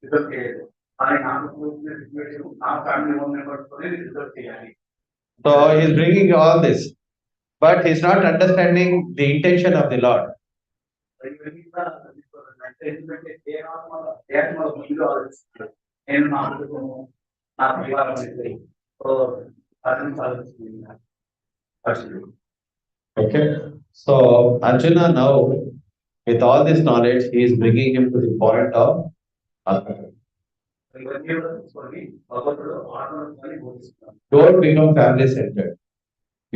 రిజర్వ్ చేయలేదు. కానీ నాకు సిచ్యువేషన్ నా ఫ్యామిలీ మెంబర్స్ తోనే రిజర్వ్ చేయాలి. So he is bringing all this, but he is not understanding the intention of the Lord. ఎందుకంటే దేహాత్మ ముందు ఆలోచిస్తున్నాడు. నేను నా కుటుంబము నా పరివారం అనేది Okay. So Arjuna now, with all this knowledge, he is bringing him to the point of Atma. ఇవన్నీ కూడా తీసుకొని భగవంతుడు ఆత్మని బోధిస్తున్నాడు. Don't become family centered.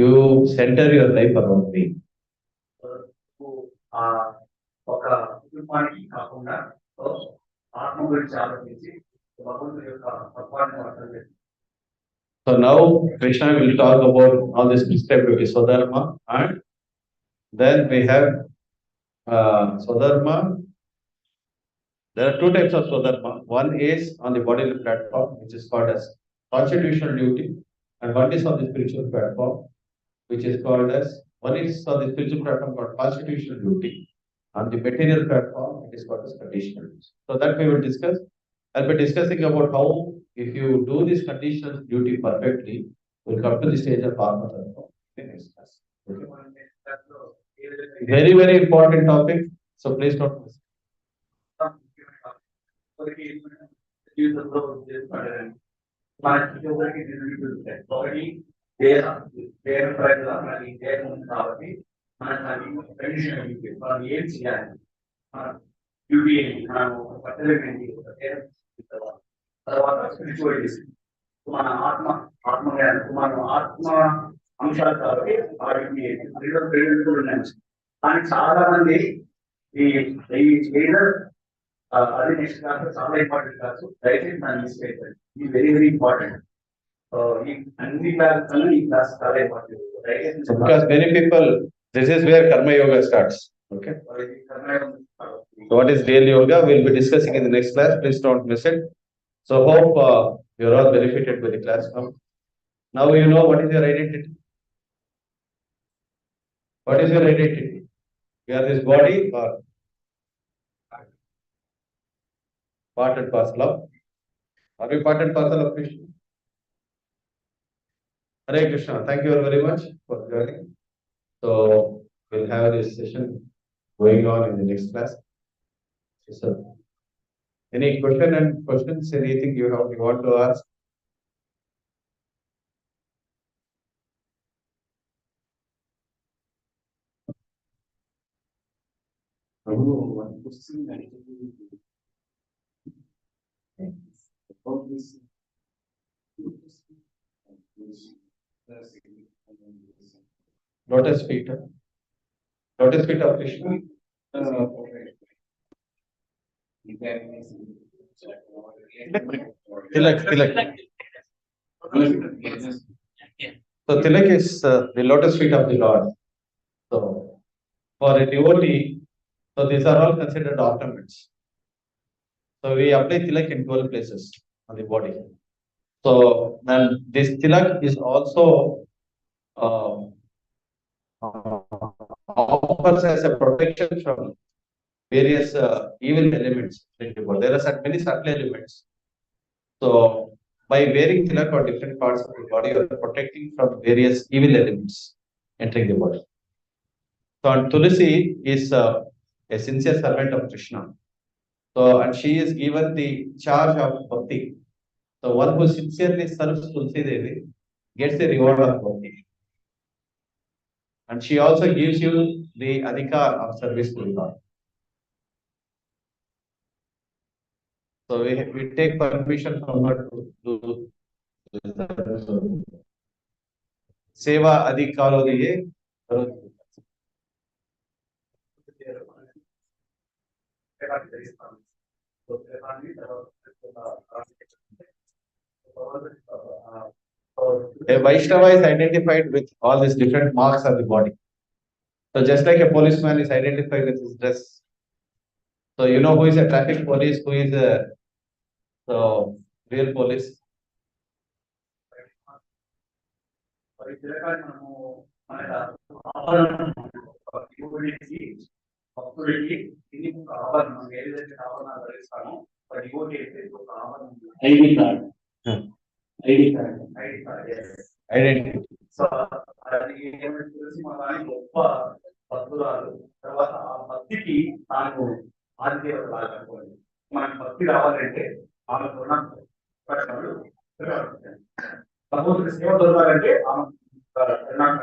You center your life around me. ఒక కుటుంబానికి కాకుండా ఆత్మ గురించి ఆలోచించి భగవంతుడి యొక్క తత్వాన్ని అర్థం చేసి. So now Krishna will talk about all this prescribed duty, Swadharma, and then we have Swadharma. There are two types of Swadharma. One is on the bodily platform, which is called as constitutional duty, and one is on the spiritual platform, which is called as, one is on the spiritual platform called constitutional duty. On the material platform, it is called as conditional duty. So that we will discuss. I'll be discussing about how, if you do this conditional duty perfectly, we'll come to the stage of Atma Tattva in next class. Okay. Very, very important topic. So please don't miss. ఒకటి దేహ ప్రజల మనకి దేహం ఉంది కాబట్టి మనం ఏం చేయాలి, మన డ్యూటీ ఏంటి, మనం కర్తవ్యం ఏంటి, తర్వాత స్పిరిచువలిటీస్ మన ఆత్మ మన ఆత్మ అంశాలు కాబట్టి వాటికి రెండు ఉన్నాయి. కానీ చాలా మంది ఈ లీడర్ అది నెక్స్ట్ క్లాస్ చాలా ఇంపార్టెంట్ క్లాస్, దయచేసి దాన్ని మిస్ అయిపోయింది. ఇది వెరీ వెరీ ఇంపార్టెంట్. ఈ అన్ని క్లాస్ కన్నా ఈ క్లాస్ చాలా important. Because many people, this is where Karma Yoga starts. Okay. So what is real yoga? We'll be discussing in the next class. Please don't miss it. So hope you're all benefited by the class. Now you know what is your identity. What is your identity? You are this body or part and parcel of? Are we part and parcel of Krishna? Hare Krishna. Thank you all very much for joining. So we'll have this session going on in the next class. Sir. Any questions? Anything you want to ask? One question about this. Lotus feet. Lotus feet of Krishna. Tilak. So Tilak is the lotus feet of the Lord. So for a devotee, so these are all considered ornaments. So we apply tilak in 12 places on the body. So and this tilak is also offers as a protection from various evil elements. There are many subtle elements. So by wearing tilak on different parts of the body, you are protecting from various evil elements entering the body. So and Tulasi is a sincere servant of Krishna. So and she is given the charge of bhakti. So one who sincerely serves Tulsi Devi gets the reward of bhakti. And she also gives you the adhikar of service to God. So we take permission from her to do seva adhikaro diye. A Vaishnava is identified with all these different marks on the body. So just like a policeman is identified with his dress. So you know who is a traffic police, who is a real police. ID card. ID card. Identity. So అది ఏమంటే తెలిసి మా దాని గొప్ప భక్తురాలు తర్వాత ఆ భక్తికి తాను ఆదిదేవత లాగా అనుకోండి మనకి భక్తి రావాలంటే ఆమె కష్టములు భగవంతుడి సేవ దొరకాలంటే ఆమె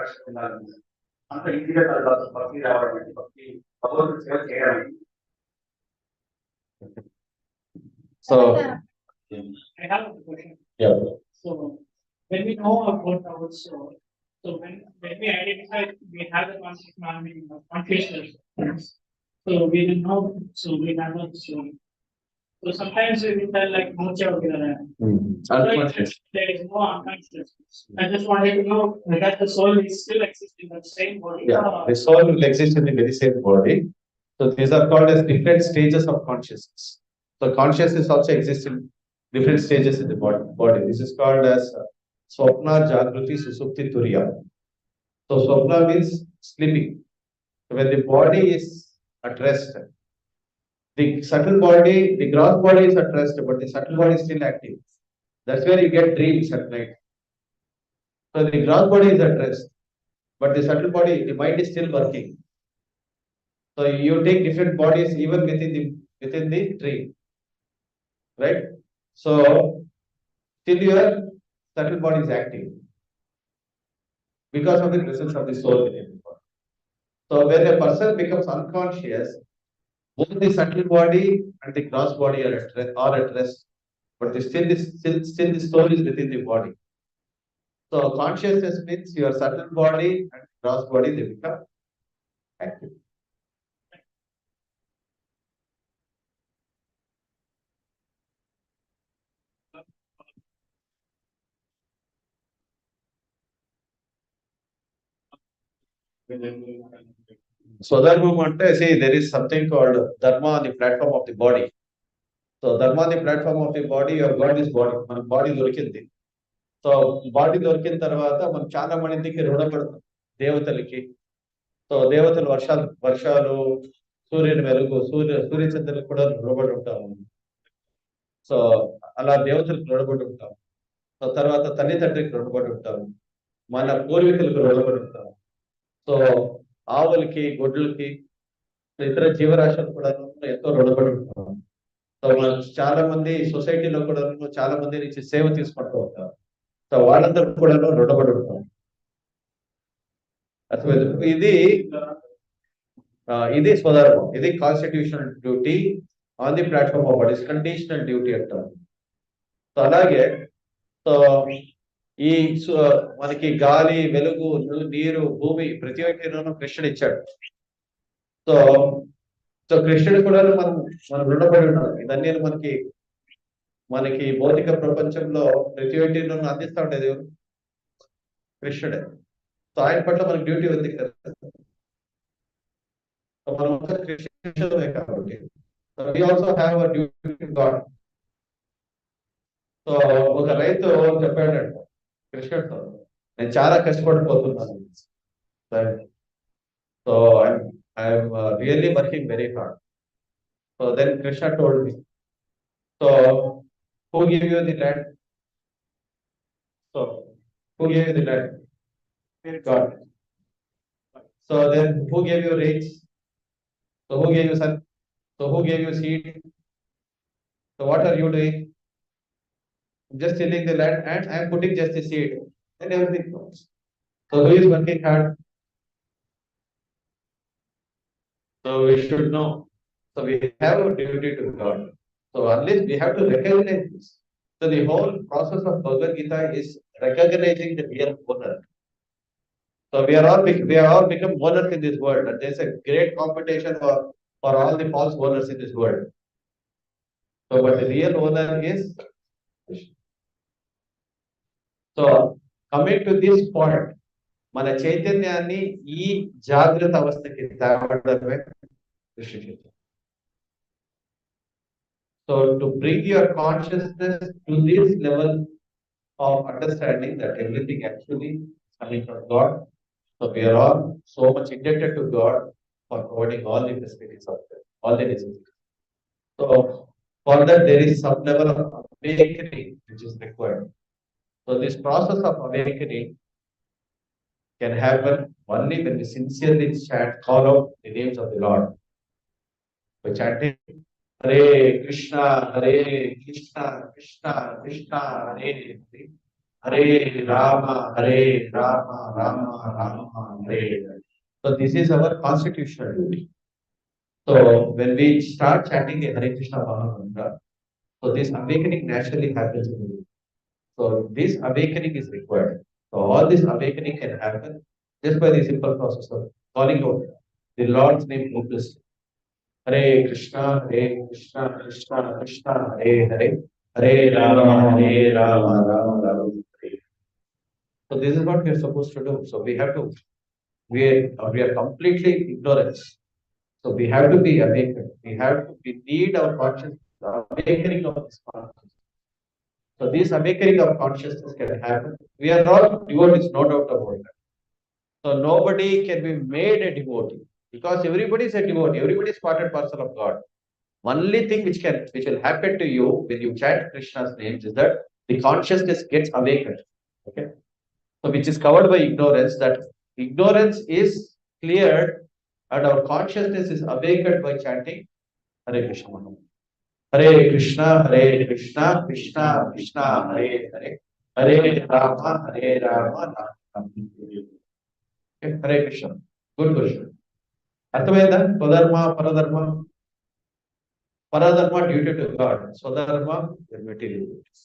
కష్టం ఉండాలి అంత ఈజీగా కాదు భక్తి రావాలంటే భక్తి భగవంతుడి సేవ చేయాలి. So I have a question. yeah. So when we know about our soul, so when we identify, we have the consciousness. So we will know, so we have the soul. So sometimes we will tell like mocha together. Unconscious. There is no unconsciousness. I just wanted to know whether the soul is still existing in the same body. Yeah, the soul will exist in the very same body. So these are called as different stages of consciousness. So consciousness also exists in different stages in the body. This is called as Swapna, Jagruti, Susupti, Turiya. So Swapna means sleeping. So when the body is at rest, the subtle body, the gross body is at rest, but the subtle body is still active. That's where you get dreams at night. So the gross body is at rest, but the subtle body, the mind is still working. So you take different bodies even within the dream, right? So still your subtle body is active because of the presence of the soul within the body. So when a person becomes unconscious, both the subtle body and the gross body are at rest, but still the soul is within the body. So consciousness means your subtle body and gross body, they become active. Swadharmam ante, see, there is something called dharma on the platform of the body. So dharma on the platform of the body, you have got this body, మన body దొరికింది. So body దొరికిన తర్వాత మనం చాలా మందికి రుణపడతాం దేవతలకి. So దేవతలు వర్షాలు సూర్యుని వెలుగు సూర్యచంద్రులకు కూడా రుణపడి ఉంటాము. సో అలా దేవతలకు రుణపడి ఉంటాం. సో తర్వాత తల్లిదండ్రికి రుణపడి ఉంటాము. మన పూర్వీకులకు రుణపడి ఉంటాము. సో ఆవులకి, గొడ్లకి, ఇతర జీవరాశులు కూడా ఎంతో రుణపడి ఉంటాం. సో మనం చాలా మంది సొసైటీలో కూడా చాలా మంది నుంచి సేవ తీసుకుంటూ ఉంటారు. సో వాళ్ళందరూ కూడా రుణపడి ఉంటాం. అర్థమైంది. ఇది స్వధర్మం, ఇది constitutional duty on the platform of what is conditional duty అంటారు. సో అలాగే సో ఈ మనకి గాలి, వెలుగు, నీరు, భూమి ప్రతి ఒక్కరిలోనూ కృష్ణుడు ఇచ్చాడు. సో సో కృష్ణుడు కూడా మనం రుణపడి ఉన్నాం. ఇదన్నీ మనకి భౌతిక ప్రపంచంలో ప్రతి ఒక్కరిలోనూ అందిస్తూ ఉండేది ఎవరు? కృష్ణుడే. సో ఆయన పట్ల మనకి డ్యూటీ ఉంది కదా. సో మనం కృష్ణుడే కాబట్టి we also have a duty to God. So ఒక రైతు చెప్పాడంట కృష్ణుడితో, నేను చాలా కష్టపడిపోతున్నాను. So I'm really working very hard. So then Krishna told me, so who gave you the land? So who gave you the land? God. So then who gave you rains? So who gave you sun? So who gave you seed? So what are you doing? Just tilling the land and I am putting just the seed and everything comes. So who is working hard? So we should know. So we have a duty to God. So unless we have to recognize this. So the whole process of Bhagavad Gita is recognizing the real owner. So we are all become owners in this world, and there is a great competition for all the false owners in this world. So but the real owner is Krishna. So coming to this point, మన చైతన్యాన్ని ఈ జాగ్రత్త అవస్థకి తేవడమే కృష్ణ చైతన్యం. So to bring your consciousness to this level of understanding that everything actually is coming from God. So we are all so much indebted to God for providing all the facilities of them, all the necessities. So for that there is some level of awakening which is required. So this process of awakening can happen only when we sincerely call out the names of the Lord. By chanting Hare Krishna, Krishna Krishna, Hare Hare, Hare Rama, Rama Rama, Hare Hare. So this is our constitutional duty. So when we start chanting a Hare Krishna Mahamantra, so this awakening naturally happens in you. So this awakening is required. So all this awakening can happen just by the simple process of calling out the Lord's name focused. Hare Krishna, Krishna Krishna, Hare Hare, Hare Rama, Rama Rama, Hare. So this is what we are supposed to do. So we are completely ignorant. So we have to be awakened. We need our consciousness, awakening of this consciousness. So this awakening of consciousness can happen. We are all devotees, no doubt about that. So nobody can be made a devotee because everybody is a devotee. Everybody is part and parcel of God. Only thing which will happen to you when you chant Krishna's names is that the consciousness gets awakened. Okay. So which is covered by ignorance. That ignorance is cleared and our consciousness is awakened by chanting Hare Krishna. Hare Krishna, Krishna Krishna, Hare Hare, Hare Rama, Rama Rama. Okay, Hare Krishna. Good question. అర్థమైందా? స్వధర్మ, పరధర్మ. Paradharma duty to God. Swadharma material duties.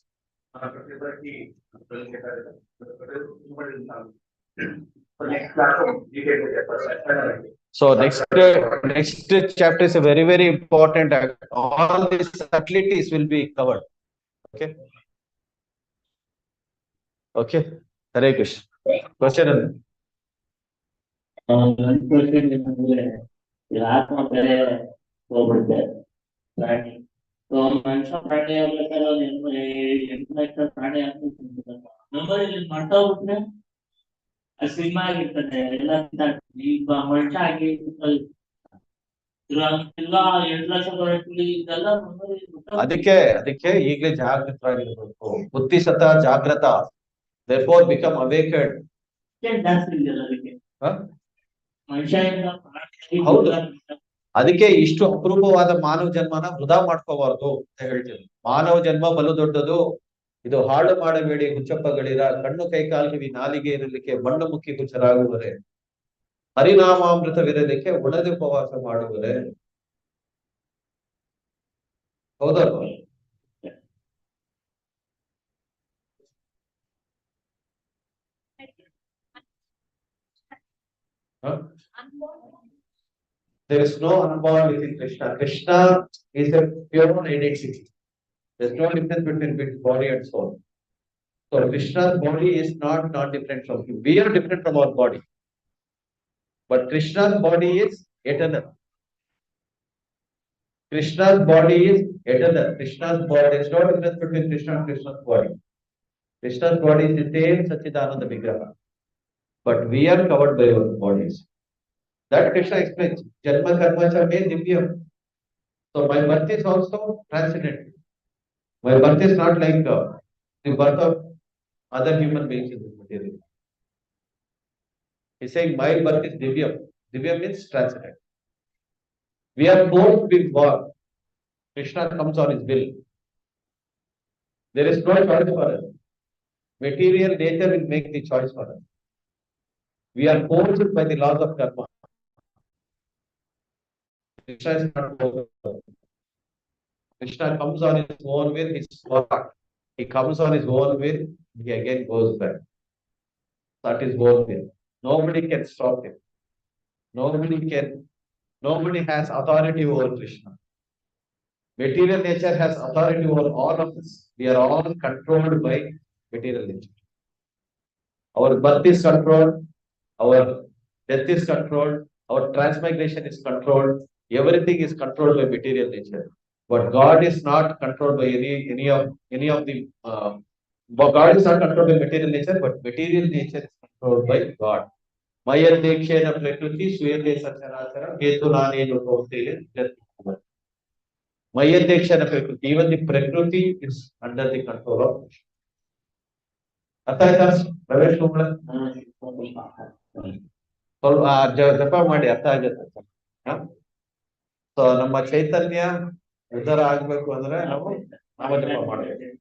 So next chapter is a very, very important. All these subtleties will be covered. Okay. Okay. Hare Krishna. Question. ಪ್ರಾಣಿ so ಮನುಷ್ಯ ಪ್ರಾಣಿ ಆಗ್ಬೇಕಾದ್ರೆ ಎಂತ ಪ್ರಾಣಿ ಆಗ್ತಿರ್ತಾರೆ memory ಮಾಡ್ತಾ ಹೋಗ್ಬಿಟ್ರೆ ಅದು ಸಿನಿಮಾ ಆಗಿರ್ತದೆ ಎಲ್ಲ ಈಗ ಮನುಷ್ಯ ಆಗಿ ಎಲ್ಲ 8 ಲಕ್ಷ ಬರೋಕ್ಕೆ ಇದೆಲ್ಲ ಅದಕ್ಕೆ ಈಗಲೇ ಜಾಗೃತವಾಗಿರಬೇಕು. ಬುದ್ಧಿ ಸತ ಜಾಗೃತ. therefore become awakened. ಜಾಸ್ತಿ ಇದೆಯಲ್ಲ ಅದಕ್ಕೆ ಮನುಷ್ಯ ಹೌದು ಅದಕ್ಕೆ ಇಷ್ಟು ಅಪರೂಪವಾದ ಮಾನವ ಜನ್ಮನ ವೃಧಾ ಮಾಡ್ಕೋಬಾರ್ದು ಅಂತ ಹೇಳ್ತೀವಿ. ಮಾನವ ಜನ್ಮ ಬಲು ದೊಡ್ಡದು, ಇದು ಹಾಳು ಮಾಡಬೇಡಿ ಹುಚ್ಚಪ್ಪಗಳಿರ, ಕಣ್ಣು ಕೈ ಕಾಲಿಗೆ ನಾಲಿಗೆ ಇರಲಿಕ್ಕೆ ಮಣ್ಣು ಮುಕ್ಕಿ ಹುಚ್ಚರಾಗುವರೆ, ಹರಿನಾಮಾಮೃತವಿರಲಿಕ್ಕೆ ಉಣದೆ ಉಪವಾಸ ಮಾಡುವರೆ. ಹೌದಲ್ವ? There is no unborn within Krishna. Krishna is a pure identity. There is no difference between body and soul. So Krishna's body is not different from him. We are different from our body. But Krishna's body is eternal. Krishna's body is eternal. Krishna's body, there is no difference between Krishna and Krishna's body. Krishna's body is the same Satchidananda Vigraha. But we are covered by our bodies. That Krishna explains. Janma karma cha me divyam. So my birth is also transcendental. My birth is not like the birth of other human beings in this material. He's saying my birth is divyam. Divyam means transcendental. We are born to be born. Krishna comes on his will. There is no choice for us. Material nature will make the choice for us. We are forced by the laws of karma. Krishna is not forced. Krishna comes on his own will, his heart. He comes on his own will, he again goes back. That is own will. Nobody can stop him. Nobody has authority over Krishna. Material nature has authority over all of us. We are all controlled by material nature. Our birth is controlled, our death is controlled, our transmigration is controlled. Everything is controlled by material nature. But God is not controlled by any of the. God is not controlled by material nature, but material nature is controlled by God. Mayadekshena prakriti swayate sacharacharam hetu nanenu kaunteya jatkumat. Mayadekshena prakriti, even the prakriti is under the control of Krishna. ಅರ್ಥ ಆಯ್ತಾ ಪ್ರವೇಶ್ ಸ್ವಲ್ಪ ಜಪ ಮಾಡಿ ಅರ್ಥ ಆಗುತ್ತೆ. So ನಮ್ಮ ಚೈತನ್ಯ ಉದ್ಧಾರ ಆಗ್ಬೇಕು ಅಂದ್ರೆ ನಾವು ನಾಮ ಜಪ ಮಾಡಬೇಕು.